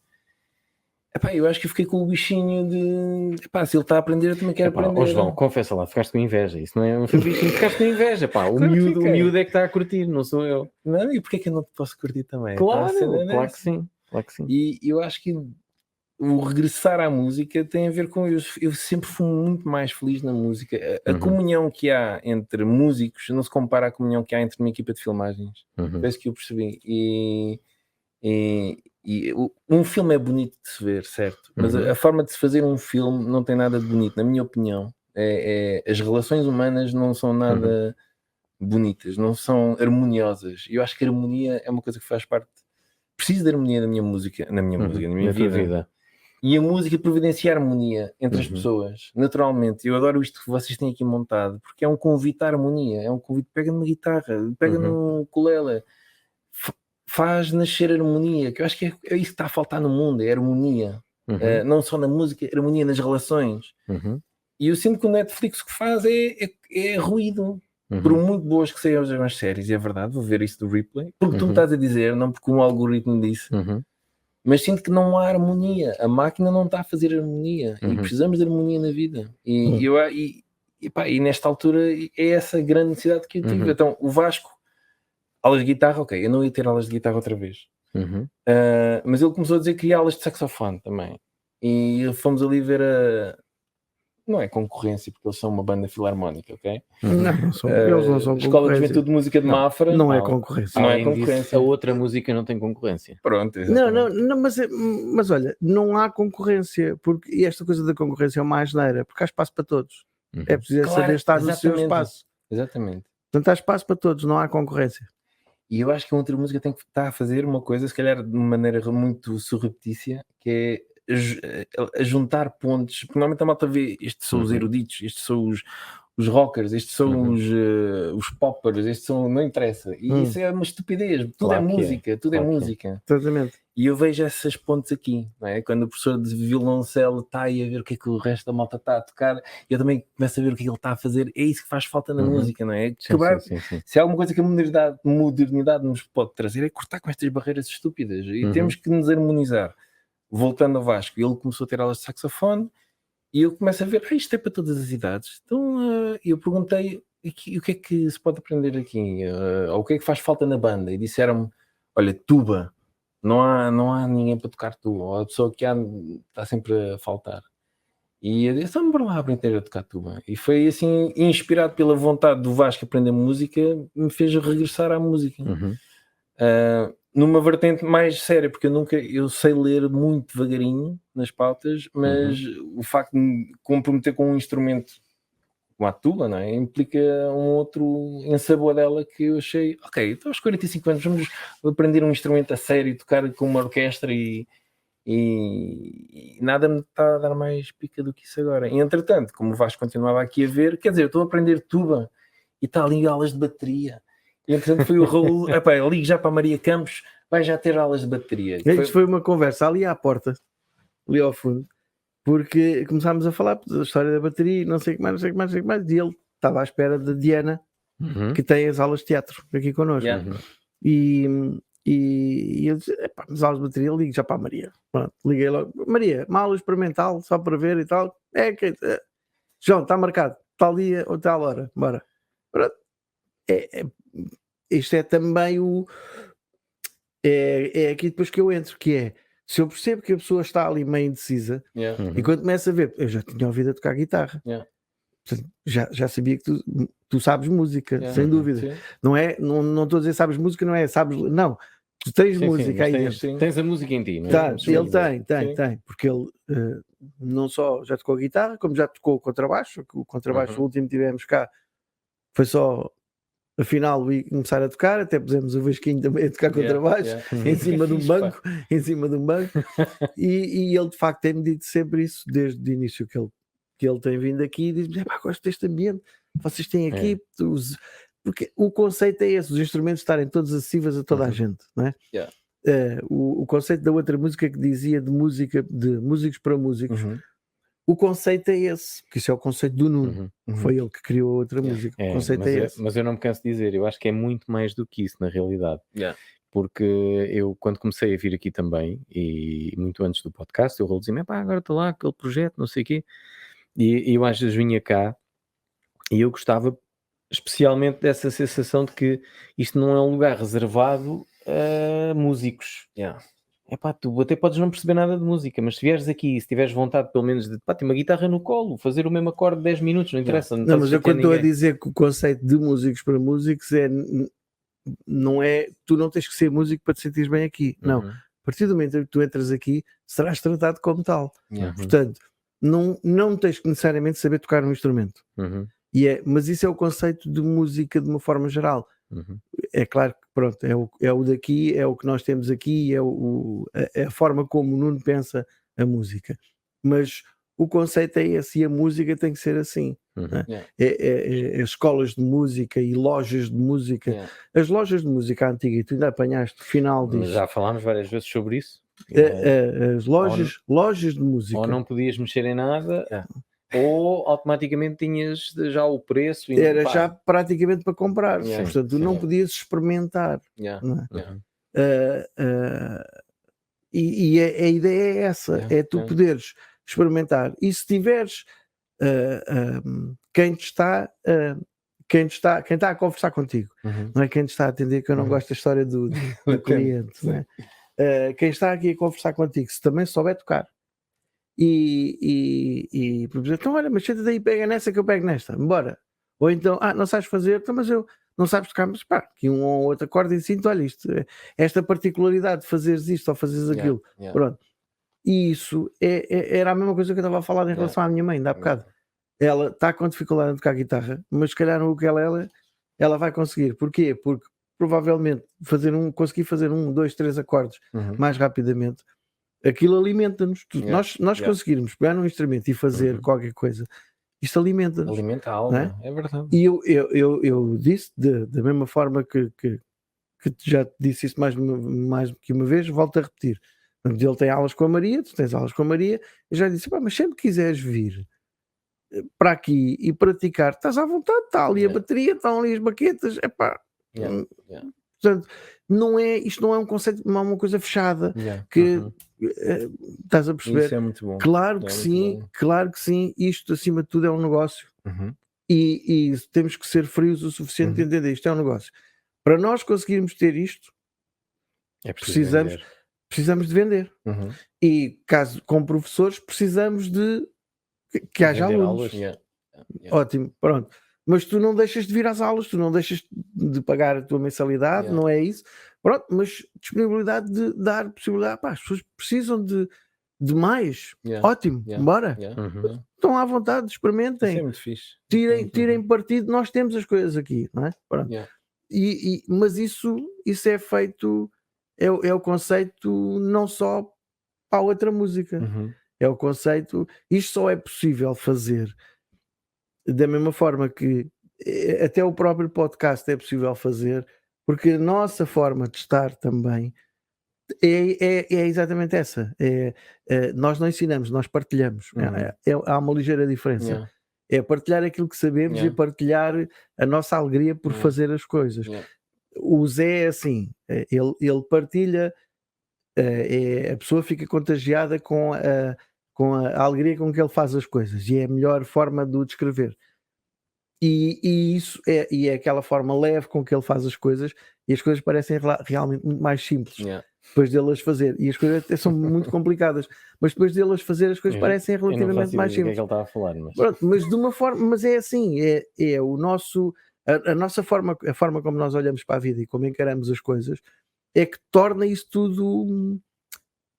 Epá, eu acho que eu fiquei com o bichinho de epá, se ele está a aprender, eu também quero aprender. Ó João, confessa lá, ficaste com inveja. Isso não é um bichinho, ficaste com inveja, pá. O Claro que miúdo fiquei. é que está a curtir, não sou eu. Não, e porquê é que eu não te posso curtir também? Claro, Então, a cena é claro que essa. sim, claro que sim. E eu acho que o regressar à música tem a ver com eu sempre fui muito mais feliz na música. A comunhão que há entre músicos não se compara à comunhão que há entre uma equipa de filmagens. Foi isso que eu percebi. Um filme é bonito de se ver, certo? Mas a forma de se fazer um filme não tem nada de bonito, na minha opinião. As relações humanas não são nada bonitas, não são harmoniosas. E eu acho que a harmonia é uma coisa que faz parte. Preciso de harmonia na minha música, na minha vida. E a música providencia harmonia entre as pessoas, naturalmente. Eu adoro isto que vocês têm aqui montado, porque é um convite à harmonia, é um convite, pega numa guitarra, pega no ukulele, faz nascer harmonia, que eu acho que é isso que está a faltar no mundo, é harmonia. Não só na música, harmonia nas relações. E eu sinto que o Netflix o que faz é ruído. Por muito boas que sejam as séries, e é verdade, vou ver isso do Ripley, porque tu me estás a dizer, não porque um algoritmo disse, mas sinto que não há harmonia, a máquina não está a fazer harmonia, e precisamos de harmonia na vida. E nesta altura é essa grande necessidade que eu tive. Então, o Vasco, aulas de guitarra, ok, eu não ia ter aulas de guitarra outra vez, mas ele começou a dizer que queria aulas de saxofone também, e fomos ali ver não é concorrência, porque eles são uma banda filarmónica, ok? Não são, eles não são Escola de Juventude de Música de Mafra. Não é concorrência. Não é Além disso, concorrência. a outra música não tem concorrência. Pronto, Não, mas olha, não há concorrência, porque e esta coisa da concorrência é uma asneira, porque há espaço para todos. É preciso saber estar no seu espaço. Exatamente. Portanto, há espaço para todos, não há concorrência. E eu acho que a outra música tem que estar a fazer uma coisa, se calhar de uma maneira muito surreptícia, que é a juntar pontos, porque normalmente a malta vê, estes são os eruditos, estes são os rockers, estes são os poppers, estes são, não interessa, e isso é uma estupidez, tudo é música, tudo é música. Exatamente. E eu vejo essas pontes aqui, não é? Quando o professor de violoncelo está aí a ver o que é que o resto da malta está a tocar, eu também começo a ver o que é que ele está a fazer, é isso que faz falta na música, não é? Sim. Se há alguma coisa que a modernidade nos pode trazer, é cortar com estas barreiras estúpidas, e temos que nos harmonizar. Voltando ao Vasco, ele começou a ter aulas de saxofone e eu começo a ver, isto é para todas as idades. Então eu perguntei o que é que se pode aprender aqui, ou o que é que faz falta na banda, e disseram-me, olha, tuba, não há ninguém para tocar tuba, ou a pessoa que há está sempre a faltar. E eu disse, vamos lá aprender a tocar tuba. E foi assim, inspirado pela vontade do Vasco aprender música, me fez regressar à música. Numa vertente mais séria, porque eu sei ler muito devagarinho nas pautas, mas o facto de me comprometer com um instrumento como a tuba, não é? Implica um outro ensaboadela que eu achei, ok, então aos 45 anos vamos aprender um instrumento a sério, tocar com uma orquestra e nada me está a dar mais pica do que isso agora. E entretanto, como o Vasco continuava aqui a ver, quer dizer, eu estou a aprender tuba e está ali aulas de bateria. E entretanto foi o Raul, ligo já para a Maria Campos, vai já ter aulas de bateria. Isto foi uma conversa ali à porta, ali ao fundo, porque começámos a falar da história da bateria, não sei o que mais, e ele estava à espera da Diana, que tem as aulas de teatro aqui connosco. E eu disse, mas aulas de bateria, ligo já para a Maria. Pronto, liguei logo, Maria, uma aula experimental, só para ver e tal. João, está marcado, tal dia ou tal hora, bora. Pronto. Isto é também é aqui depois que eu entro, que é, se eu percebo que a pessoa está ali meio indecisa, e quando começo a ver, eu já tinha ouvido a tocar guitarra, portanto, já sabia que tu sabes música, sem dúvida. Não estou a dizer sabes música, não é sabes, não, tu tens música aí. Tens a música em ti, não é? Ele tem, porque ele não só já tocou guitarra, como já tocou contrabaixo, o contrabaixo o último que tivemos cá foi só afinal e começar a tocar, até pusemos o Vasquinho também a tocar contrabaixo em cima de um banco, e ele de facto tem-me dito sempre isso desde o início que ele tem vindo aqui e diz-me, gosto deste ambiente, vocês têm aqui porque o conceito é esse, os instrumentos estarem todos acessíveis a toda a gente, não é? Yeah. O conceito da outra música que dizia de músicos para músicos, o conceito é esse, que isso é o conceito do Nuno, foi ele que criou a outra música, o conceito é esse. Mas eu não me canso de dizer, eu acho que é muito mais do que isso na realidade, porque eu quando comecei a vir aqui também, e muito antes do podcast, eu dizia-me, agora estou lá, aquele projeto, não sei o quê, e eu às vezes vinha cá, e eu gostava especialmente dessa sensação de que isto não é um lugar reservado a músicos. Tu até podes não perceber nada de música, mas se vieres aqui, se tiveres vontade pelo menos de ter uma guitarra no colo, fazer o mesmo acorde 10 minutos, não interessa. Não, mas eu quando estou a dizer que o conceito de músicos para músicos não é, tu não tens que ser músico para te sentires bem aqui, não. A partir do momento em que tu entras aqui, serás tratado como tal. Portanto, não tens que necessariamente saber tocar um instrumento. Mas isso é o conceito de música de uma forma geral. É claro que pronto, é o daqui, é o que nós temos aqui, é a forma como o Nuno pensa a música. Mas o conceito é esse, e a música tem que ser assim. Escolas de música e lojas de música. As lojas de música antiga, e tu ainda apanhaste o final disso. Já falámos várias vezes sobre isso. As lojas de música. Ou não podias mexer em nada, ou automaticamente tinhas já o preço. Era já praticamente para comprar. Portanto, tu não podias experimentar. E a ideia é essa, é tu poderes experimentar. E se tiveres quem está a conversar contigo, não é quem te está a atender, que eu não gosto da história do cliente, não é? Quem está aqui a conversar contigo, se também souber tocar, e por exemplo, então olha, mas senta daí, pega nessa que eu pego nesta, bora. Ou então, não sabes fazer, então, mas eu não sabes tocar, mas pá, aqui um ou outro acorde em cinto, olha isto, esta particularidade de fazeres isto ou fazeres aquilo, pronto. E isso era a mesma coisa que eu estava a falar em relação à minha mãe, ainda há bocado. Ela está com dificuldade em tocar guitarra, mas se calhar no ukulele ela vai conseguir. Porquê? Porque provavelmente conseguir fazer 1, 2, 3 acordes mais rapidamente, aquilo alimenta-nos. Nós conseguirmos pegar num instrumento e fazer qualquer coisa, isto alimenta-nos. Alimenta a alma, é verdade. E eu disse, da mesma forma que já te disse isso mais que uma vez, volto a repetir. Ele tem aulas com a Maria, tu tens aulas com a Maria, eu já disse, mas sempre quiseres vir para aqui e praticar, estás à vontade, está ali a bateria, estão ali as baquetas, portanto, isto não é um conceito, não é uma coisa fechada, que estás a perceber? Isso é muito bom. Claro que sim, isto acima de tudo é um negócio, e temos que ser frios o suficiente de entender isto é um negócio. Para nós conseguirmos ter isto, precisamos de vender. E caso com professores, precisamos de que haja alunos. Ótimo, pronto. Mas tu não deixas de vir às aulas, tu não deixas de pagar a tua mensalidade, não é isso. Pronto, mas disponibilidade de dar possibilidade. As pessoas precisam de mais. Ótimo, bora. Estão à vontade, experimentem. Isso é muito fixe. Tirem partido, nós temos as coisas aqui, não é? Pronto. Mas isso é feito, é o conceito não só para a outra música. É o conceito, isto só é possível fazer da mesma forma que até o próprio podcast é possível fazer, porque a nossa forma de estar também é exatamente essa. Nós não ensinamos, nós partilhamos. Há uma ligeira diferença. É partilhar aquilo que sabemos e partilhar a nossa alegria por fazer as coisas. O Zé é assim, ele partilha, a pessoa fica contagiada com a alegria com que ele faz as coisas, e é a melhor forma de o descrever. E isso é aquela forma leve com que ele faz as coisas, e as coisas parecem realmente muito mais simples depois dele as fazer, e as coisas até são muito complicadas, mas depois dele as fazer as coisas parecem relativamente mais simples. Que ele estava a falar, mas... Pronto, mas de uma forma, mas é assim, é o nosso, a nossa forma, a forma como nós olhamos para a vida e como encaramos as coisas é que torna isso tudo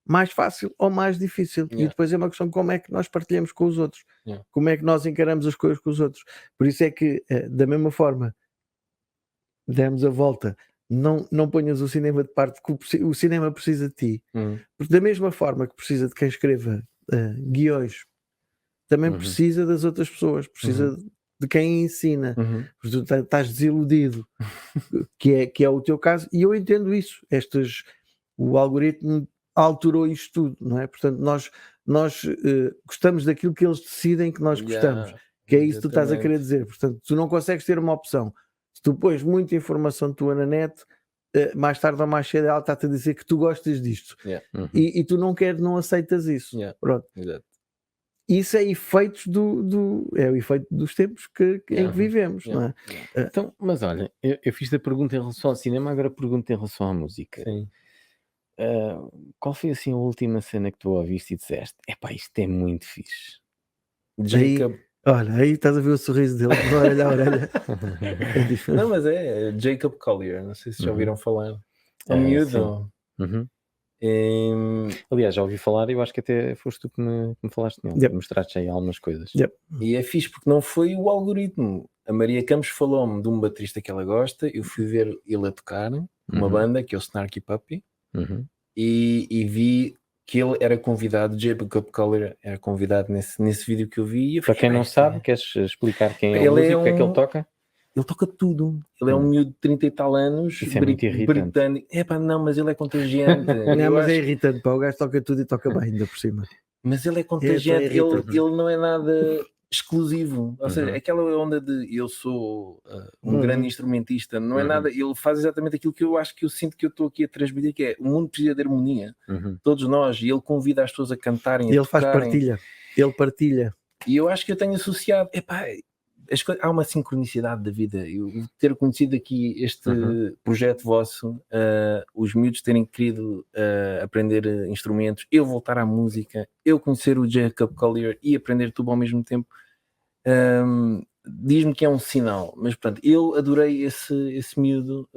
mais fácil ou mais difícil. E depois é uma questão de como é que nós partilhamos com os outros, como é que nós encaramos as coisas com os outros. Por isso é que, da mesma forma, demos a volta, não ponhas o cinema de parte, que o cinema precisa de ti, porque da mesma forma que precisa de quem escreva guiões, também precisa das outras pessoas, precisa de quem ensina. Tu estás desiludido, que é o teu caso, e eu entendo isso. O algoritmo alterou isto tudo, não é? Portanto, nós gostamos daquilo que eles decidem que nós gostamos, que é isso que tu estás a querer dizer. Portanto, tu não consegues ter uma opção. Se tu pões muita informação tua na net, mais tarde ou mais cedo ela está-te a dizer que tu gostas disto. E tu não aceitas isso. Pronto. Isso é efeitos é o efeito dos tempos em que vivemos, não é? Então, mas olha, eu fiz a pergunta em relação ao cinema, agora pergunto em relação à música. Sim. Qual foi assim a última cena que tu ouviste e disseste: epá, isto é muito fixe? Jacob. Olha, aí estás a ver o sorriso dele, de orelha a orelha. Não, mas é Jacob Collier, não sei se já ouviram falar. É um miúdo. Aliás, já ouvi falar e eu acho que até foste tu que me falaste nele, mostraste aí algumas coisas. E é fixe porque não foi o algoritmo. A Maria Campos falou-me de um baterista que ela gosta, eu fui ver ele a tocar uma banda que é o Snarky Puppy e vi que ele era convidado, Jacob Collier era convidado nesse vídeo que eu vi. Para quem não sabe, queres explicar quem é o músico, o que é que ele toca? Ele toca tudo. Ele é um miúdo de 30 e tal anos, Isso é muito irritante. britânico. Não, mas ele é contagiante. Não, mas é irritante, pá. O gajo toca tudo e toca bem, ainda por cima. Mas ele é contagiante. Ele não é nada exclusivo. Ou seja, aquela onda de eu sou um grande instrumentista, não é nada. Ele faz exatamente aquilo que eu acho que eu sinto que eu estou aqui a transmitir, que é o mundo precisa de harmonia. Todos nós. E ele convida as pessoas a cantarem, ele faz partilha. Ele partilha. E eu acho que eu tenho associado... há uma sincronicidade da vida. Eu ter conhecido aqui este projeto vosso, os miúdos terem querido aprender instrumentos, eu voltar à música, eu conhecer o Jacob Collier e aprender tudo ao mesmo tempo, diz-me que é um sinal. Mas pronto, eu adorei esse miúdo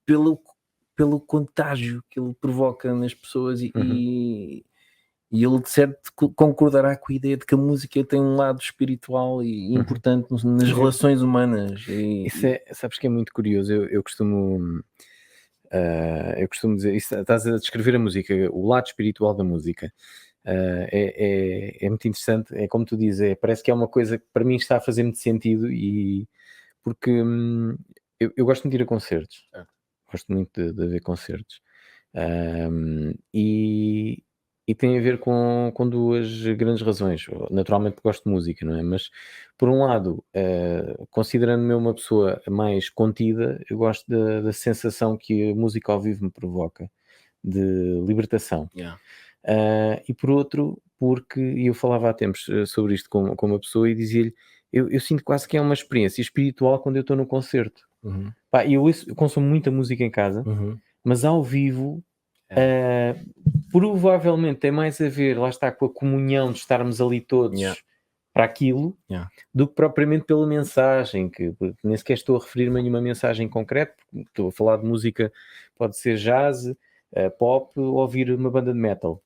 pelo contágio que ele provoca nas pessoas e ele de certo concordará com a ideia de que a música tem um lado espiritual e importante nas relações humanas. Sabes que é muito curioso, eu costumo dizer, estás a descrever a música, o lado espiritual da música. É muito interessante, é como tu dizes, parece que é uma coisa que para mim está a fazer muito sentido, e porque eu gosto muito de ir a concertos, gosto muito de ver concertos, e tem a ver com duas grandes razões. Naturalmente gosto de música, não é? Mas, por um lado, considerando-me uma pessoa mais contida, eu gosto da sensação que a música ao vivo me provoca, de libertação. E por outro, porque eu falava há tempos sobre isto com uma pessoa e dizia-lhe, eu sinto quase que é uma experiência espiritual quando eu estou no concerto. Eu consumo muita música em casa, mas ao vivo... provavelmente tem mais a ver, lá está, com a comunhão de estarmos ali todos para aquilo, do que propriamente pela mensagem, que nem sequer estou a referir-me a nenhuma mensagem concreta, porque estou a falar de música, pode ser jazz, pop, ou ouvir uma banda de metal.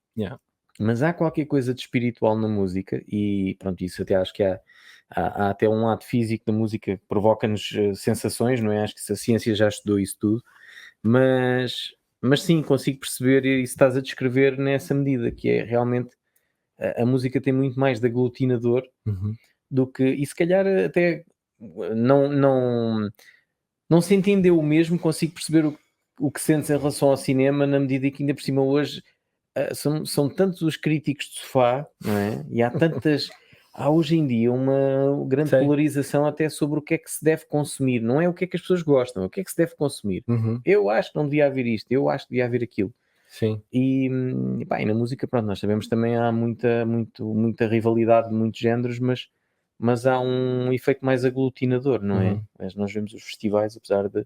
Mas há qualquer coisa de espiritual na música, e pronto, isso até acho que há até um lado físico da música que provoca-nos sensações, não é? Acho que a ciência já estudou isso tudo, mas sim, consigo perceber isso estás a descrever nessa medida, que é realmente a música tem muito mais de aglutinador do que, e se calhar até não se entendeu o mesmo, consigo perceber o que sentes em relação ao cinema, na medida que ainda por cima hoje são tantos os críticos de sofá, não é? E há hoje em dia uma grande polarização até sobre o que é que se deve consumir. Não é o que é que as pessoas gostam, é o que é que se deve consumir. Eu acho que não devia haver isto, eu acho que devia haver aquilo. E na música, pronto, nós sabemos também há muita rivalidade de muitos géneros, mas há um efeito mais aglutinador, não é? Mas nós vemos os festivais, apesar do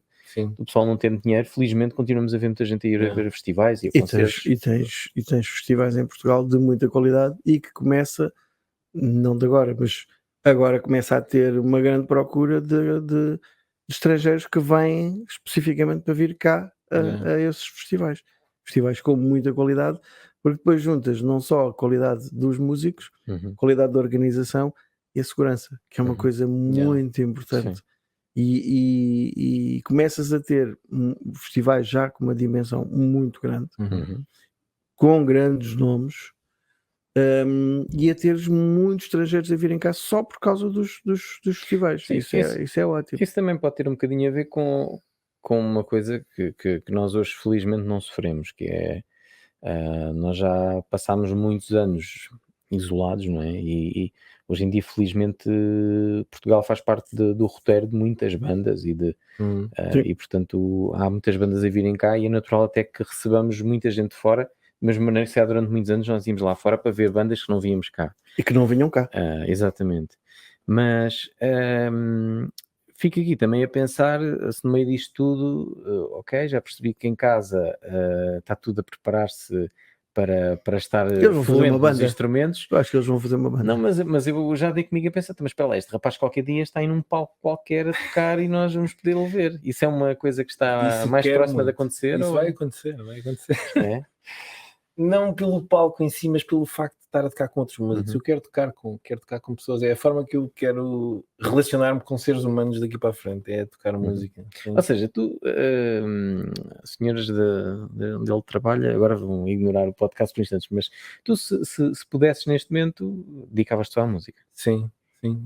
pessoal não ter dinheiro, felizmente continuamos a ver muita gente a ir a ver festivais e a concertos. E tens festivais em Portugal de muita qualidade e que começa... não de agora, mas agora começa a ter uma grande procura de estrangeiros que vêm especificamente para vir cá a esses festivais com muita qualidade, porque depois juntas não só a qualidade dos músicos, qualidade da organização e a segurança, que é uma coisa muito importante. E começas a ter festivais já com uma dimensão muito grande, com grandes nomes, e a teres muitos estrangeiros a virem cá só por causa dos festivais. Sim, isso é ótimo. Isso também pode ter um bocadinho a ver com uma coisa que nós hoje felizmente não sofremos, que é nós já passámos muitos anos isolados, não é? E hoje em dia, felizmente, Portugal faz parte do roteiro de muitas bandas e, portanto, há muitas bandas a virem cá e é natural até que recebamos muita gente de fora, da mesma maneira que durante muitos anos nós íamos lá fora para ver bandas que não víamos cá. E que não vinham cá. Exatamente. Mas fico aqui também a pensar se no meio disto tudo, ok, já percebi que em casa está tudo a preparar-se para estar fluente nos instrumentos. Eu acho que eles vão fazer uma banda. Não, mas eu já dei comigo a pensar, mas espera lá, este rapaz qualquer dia está aí num palco qualquer a tocar e nós vamos poder ver. Isso é uma coisa que está mais próxima de acontecer? Isso vai acontecer. É? Não pelo palco em si, mas pelo facto de estar a tocar com outros músicos. Eu quero tocar com pessoas. É a forma que eu quero relacionar-me com seres humanos daqui para a frente. É tocar música. Sim. Ou seja, tu, senhores de onde ele trabalha, agora vão ignorar o podcast por instantes, mas tu, se pudesses neste momento, dedicavas-te à música. Sim.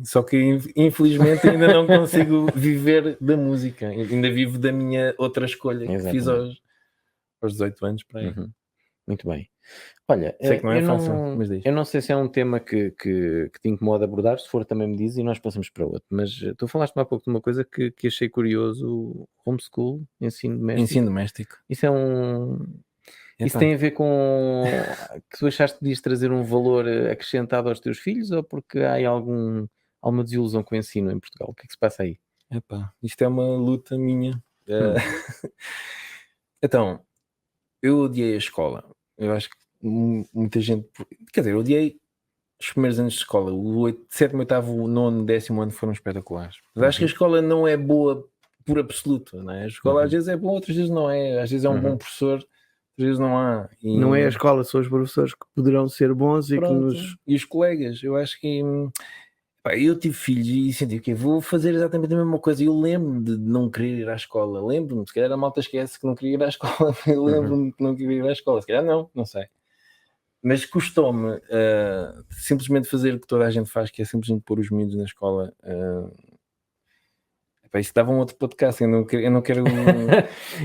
Só que infelizmente ainda não consigo viver da música. Ainda vivo da minha outra escolha que fiz aos 18 anos para aí. Muito bem. Olha, sei que não é fácil, mas eu não sei se é um tema que te incomoda abordar, se for também me diz e nós passamos para outro, mas tu falaste-me há pouco de uma coisa que achei curioso, homeschool, ensino doméstico. Isso é isso tem a ver com que tu achaste que podias trazer um valor acrescentado aos teus filhos ou porque há aí alguma desilusão com o ensino em Portugal? O que é que se passa aí? Isto é uma luta minha. Então, eu odiei a escola. Eu acho que muita gente... Quer dizer, eu odiei os primeiros anos de escola. O 7º, 8º, 9º, 10º ano foram espetaculares. Mas acho que a escola não é boa por absoluto, não é? A escola às vezes é boa, outras vezes não é. Às vezes é um bom professor, outras vezes não há. Não é a escola, são os professores que poderão ser bons e que nos... E os colegas. Eu acho que... eu tive filhos e senti que vou fazer exatamente a mesma coisa. Eu lembro-me de não querer ir à escola. Lembro-me, se calhar a malta esquece que não queria ir à escola. Eu lembro-me que não queria ir à escola. Se calhar não sei. Mas custou-me simplesmente fazer o que toda a gente faz, que é simplesmente pôr os miúdos na escola. Isso dava um outro podcast. Eu não quero...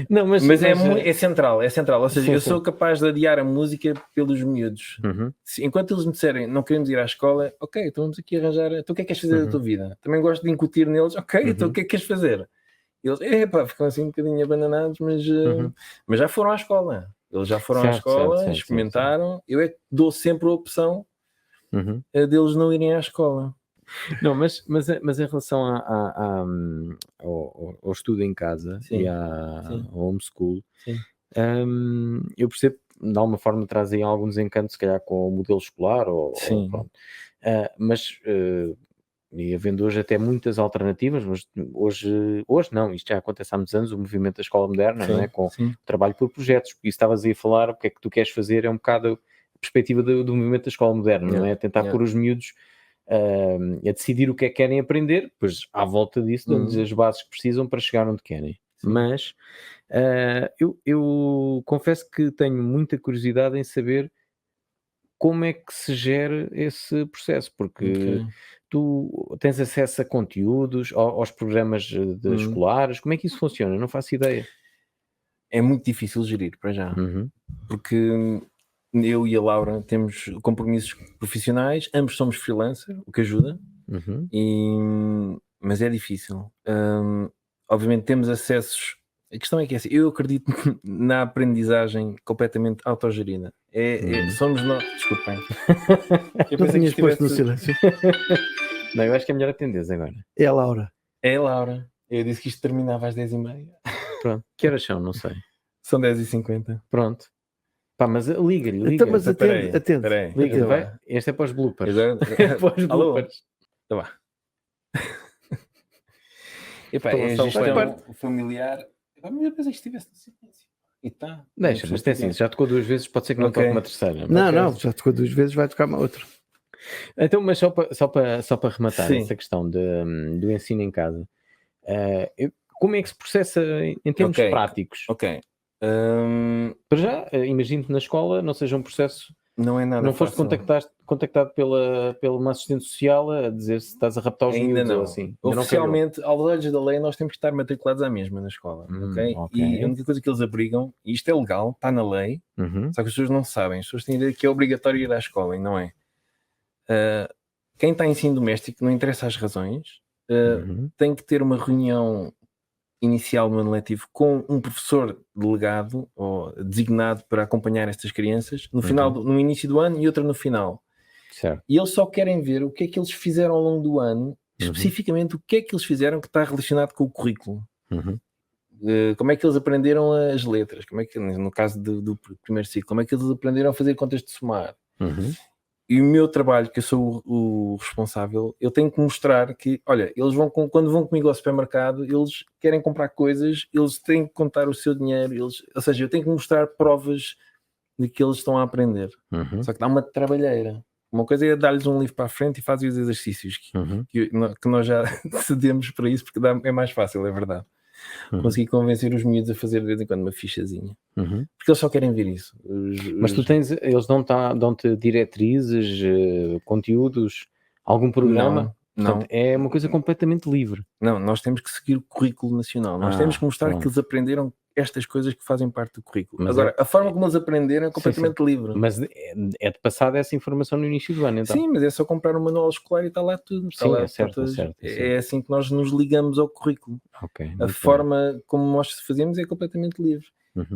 não, mas é central. Ou seja, eu sou capaz de adiar a música pelos miúdos. Enquanto eles me disserem não queremos ir à escola, ok, então vamos aqui arranjar. Então o que é que queres fazer da tua vida? Também gosto de incutir neles, ok, então o que é que queres fazer? Eles, ficam assim um bocadinho abandanados, mas já foram à escola. Eles já foram à escola, experimentaram. Eu é que dou sempre a opção deles não irem à escola. Não, mas em relação ao estudo em casa e ao homeschool, eu percebo de alguma forma trazem alguns encantos, se calhar com o modelo escolar, mas e havendo hoje até muitas alternativas, mas hoje não, isto já acontece há muitos anos, o movimento da escola moderna, não é? Com o trabalho por projetos, porque estavas aí a falar, o que é que tu queres fazer, é um bocado a perspectiva do movimento da escola moderna, não é? Tentar pôr os miúdos a decidir o que é que querem aprender, pois à volta disso dão-lhes as bases que precisam para chegar onde querem. Mas eu confesso que tenho muita curiosidade em saber como é que se gera esse processo, porque tu tens acesso a conteúdos, aos programas escolares, como é que isso funciona? Não faço ideia. É muito difícil gerir, para já, porque eu e a Laura temos compromissos profissionais, ambos somos freelancer, o que ajuda, mas é difícil. Obviamente temos acessos. A questão é que é assim, eu acredito na aprendizagem completamente autogerida. Somos nós. Desculpem. Eu pensei que estivesse no silêncio. Não, eu acho que é melhor atenderes agora. É a Laura. É a Laura. Eu disse que isto terminava às 10h30. Pronto. Que horas são? Não sei. São 10h50. Pronto. Pá, mas liga-lhe. Então, mas atende. Liga-lhe, vai. Este é para os bloopers. É para os bloopers. Tá bom. É a gestão familiar. Mas eu pensei que estivesse no silêncio. E está. Deixa, mas tem assim, já tocou 2 vezes, pode ser que não toque uma terceira. Não, já tocou 2 vezes, vai tocar uma outra. Então, mas só para rematar essa questão do ensino em casa, como é que se processa em termos práticos? Ok. Para já, imagino que na escola não seja um processo Não é nada Não foste contactado pela uma assistente social a dizer se estás a raptar os ainda miúdos não. ou assim? Oficialmente, aos olhos da lei, nós temos que estar matriculados à mesma na escola, ok? E a única coisa que eles abrigam, e isto é legal, está na lei, só que as pessoas não sabem, as pessoas têm a ideia que é obrigatório ir à escola, e não é. Quem está em ensino doméstico, não interessa as razões, tem que ter uma reunião inicial no ano letivo com um professor delegado ou designado para acompanhar estas crianças no final, no início do ano e outra no final. Certo. E eles só querem ver o que é que eles fizeram ao longo do ano, especificamente o que é que eles fizeram que está relacionado com o currículo. Como é que eles aprenderam as letras, como é que, no caso do primeiro ciclo, como é que eles aprenderam a fazer contas de somar. E o meu trabalho, que eu sou o responsável, eu tenho que mostrar que, olha, eles vão quando vão comigo ao supermercado, eles querem comprar coisas, eles têm que contar o seu dinheiro, ou seja, eu tenho que mostrar provas de que eles estão a aprender. Só que dá uma trabalheira. Uma coisa é dar-lhes um livro para a frente e fazem os exercícios, que nós já cedemos para isso, porque é mais fácil, é verdade. Consegui convencer os miúdos a fazer de vez em quando uma fichazinha. Porque eles só querem ver isso. Mas eles dão-te diretrizes, conteúdos, algum programa? Não. Portanto, é uma coisa completamente livre. Não, nós temos que seguir o currículo nacional. Nós temos que mostrar que eles aprenderam estas coisas que fazem parte do currículo. Mas agora, a forma como eles aprenderam é completamente livre. Mas é de passada essa informação no início do ano, então? Sim, mas é só comprar um manual escolar e está lá tudo. Está lá, é certo. É assim que nós nos ligamos ao currículo. A forma como nós fazemos é completamente livre.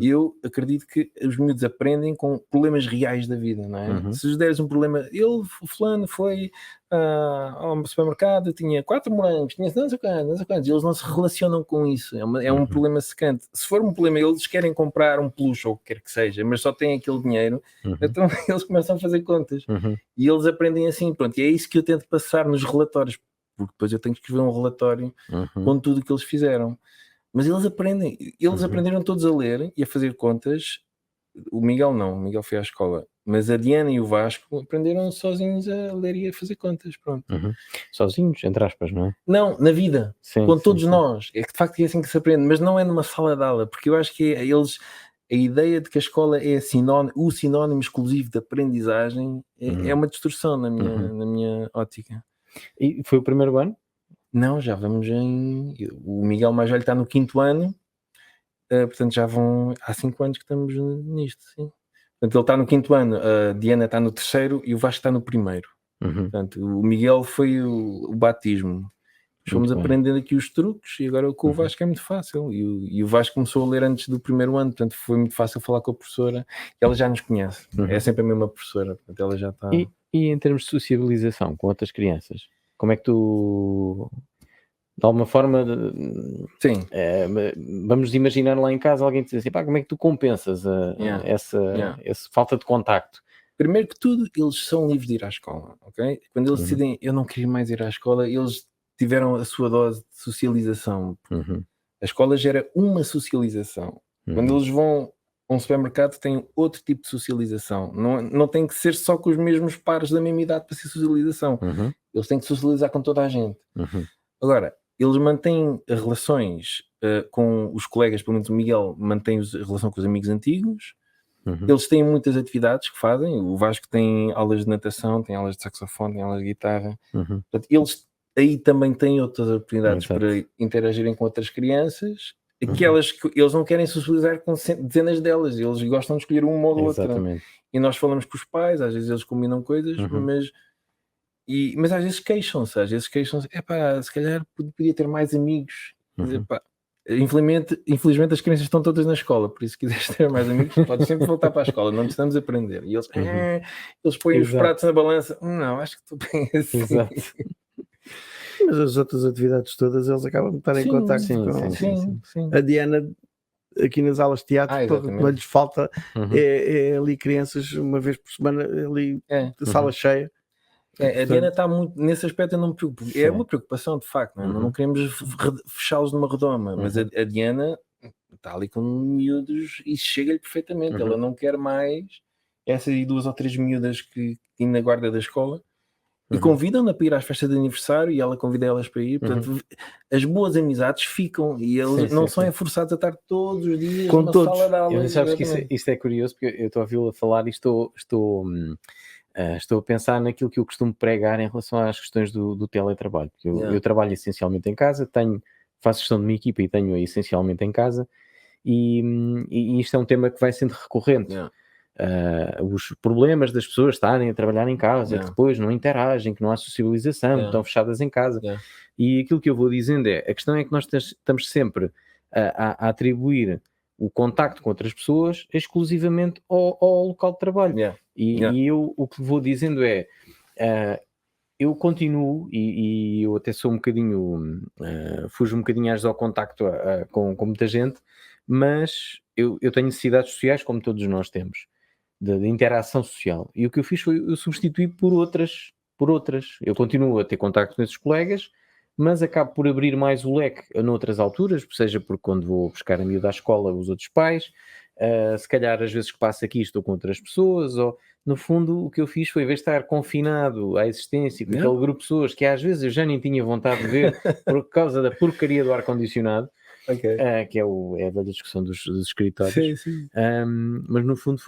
E eu acredito que os miúdos aprendem com problemas reais da vida, não é? Se lhes deres um problema, o fulano foi ao supermercado, tinha 4 morangos, tinha não sei quantos, eles não se relacionam com isso, é um problema secante. Se for um problema, eles querem comprar um peluche ou o que quer que seja, mas só têm aquele dinheiro, então eles começam a fazer contas. E eles aprendem assim, pronto, e é isso que eu tento passar nos relatórios, porque depois eu tenho que escrever um relatório com tudo o que eles fizeram. Mas eles aprendem, aprenderam todos a ler e a fazer contas. O Miguel não, o Miguel foi à escola, mas a Diana e o Vasco aprenderam sozinhos a ler e a fazer contas, pronto. Sozinhos, entre aspas, não é? Não, na vida, com todos nós, é que de facto é assim que se aprende, mas não é numa sala de aula, porque eu acho que a ideia de que a escola é o sinónimo exclusivo de aprendizagem é uma distorção na minha ótica. E foi o primeiro ano? Não, já vamos o Miguel mais velho está no 5º ano, portanto já há 5 anos que estamos nisto, sim. Portanto, ele está no 5º ano, a Diana está no 3º e o Vasco está no 1º. Portanto, o Miguel foi o batismo. Fomos aprendendo aqui os truques e agora com o Vasco é muito fácil. E o Vasco começou a ler antes do 1º ano, portanto foi muito fácil falar com a professora. Ela já nos conhece, é sempre a mesma professora, portanto ela já está... E em termos de sociabilização com outras crianças? Como é que tu, de alguma forma, vamos imaginar lá em casa alguém dizer assim, como é que tu compensas essa falta de contacto? Primeiro que tudo, eles são livres de ir à escola, ok? Quando eles decidem, eu não queria mais ir à escola, eles tiveram a sua dose de socialização. A escola gera uma socialização. Quando eles vão a um supermercado, têm outro tipo de socialização. Não tem que ser só com os mesmos pares da mesma idade para ser socialização. Eles têm que socializar com toda a gente. Agora, eles mantêm relações com os colegas, pelo menos o Miguel mantém a relação com os amigos antigos. Eles têm muitas atividades que fazem. O Vasco tem aulas de natação, tem aulas de saxofone, tem aulas de guitarra. Portanto, eles aí também têm outras oportunidades para interagirem com outras crianças. Aquelas que eles não querem socializar com dezenas delas, eles gostam de escolher uma ou outra. E nós falamos com os pais, às vezes eles combinam coisas, mas às vezes queixam-se, se calhar podia ter mais amigos. Infelizmente as crianças estão todas na escola, por isso se quiseres ter mais amigos podes sempre voltar para a escola, não precisamos aprender. E eles põem os pratos na balança, não, acho que estou bem assim. Mas as outras atividades todas eles acabam de estar em contacto com a Diana aqui nas aulas de teatro, não lhes falta é ali crianças uma vez por semana ali de sala cheia. A Diana está muito nesse aspecto, eu não me preocupo. É uma preocupação de facto, não queremos fechá-los numa redoma, mas a Diana está ali com miúdos e chega-lhe perfeitamente. Ela não quer mais essas 2 ou 3 miúdas que ainda guarda da escola. e convidam-na para ir às festas de aniversário e ela convida elas para ir. Portanto, as boas amizades ficam e eles não são forçados a estar todos os dias com numa todos. sala de aulas. Sabes que isto é curioso, porque eu estou a ouvi-la falar e estou a pensar naquilo que eu costumo pregar em relação às questões do teletrabalho. Porque eu trabalho essencialmente em casa, faço gestão de minha equipa e tenho-a essencialmente em casa, e isto é um tema que vai sendo recorrente. Os problemas das pessoas estarem a trabalhar em casa, que depois não interagem, que não há socialização, que estão fechadas em casa. E aquilo que eu vou dizendo a questão é que nós estamos sempre a atribuir o contacto com outras pessoas exclusivamente ao local de trabalho. E eu o que vou dizendo é, eu continuo, e eu até sou um bocadinho, fujo um bocadinho às vezes ao contacto com muita gente, mas eu tenho necessidades sociais como todos nós temos, de interação social. E o que eu fiz foi, eu substituí por outras. Eu continuo a ter contacto com esses colegas, mas acabo por abrir mais o leque noutras alturas, seja porque quando vou buscar a miúda à escola, os outros pais, se calhar às vezes que passo aqui estou com outras pessoas, ou no fundo o que eu fiz foi, em vez de estar confinado à existência com aquele grupo de pessoas que às vezes eu já nem tinha vontade de ver por causa da porcaria do ar-condicionado, que é a velha discussão dos escritórios. Sim. Mas no fundo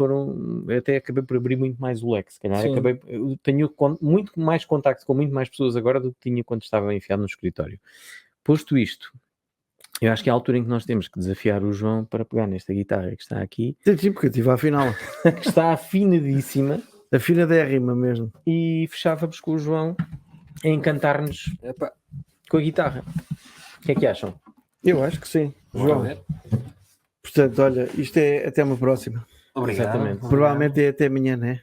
até acabei por abrir muito mais o leque, se calhar eu tenho muito mais contacto com muito mais pessoas agora do que tinha quando estava enfiado no escritório. Posto isto, eu acho que é a altura em que nós temos que desafiar o João para pegar nesta guitarra que está aqui. Sim, porque eu estive à final. Que está afinadíssima. Afinadérrima mesmo. E fechávamos com o João a encantar-nos com a guitarra. O que é que acham? Eu acho que sim. João. Portanto, olha, isto é até uma próxima. Obrigado. Exatamente. Provavelmente é até amanhã, não é?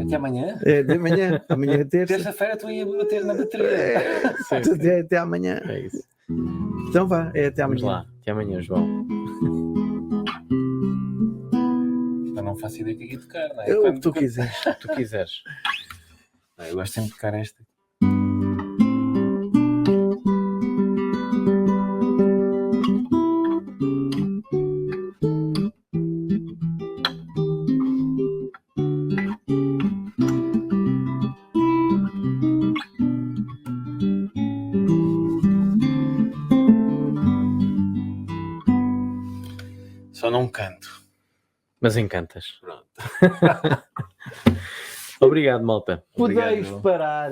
Até amanhã? É de amanhã. Amanhã é terça. Terça-feira tu ia bater na bateria. Até amanhã. É isso. Então vá, é até amanhã. Vamos lá. Até amanhã, João. Eu não faço ideia que aqui tocar, não é? O que tu quiseres. O que tu quiseres. Eu gosto sempre de tocar esta. Só não canto. Mas encantas. Pronto. Obrigado, malta. Podeis parar.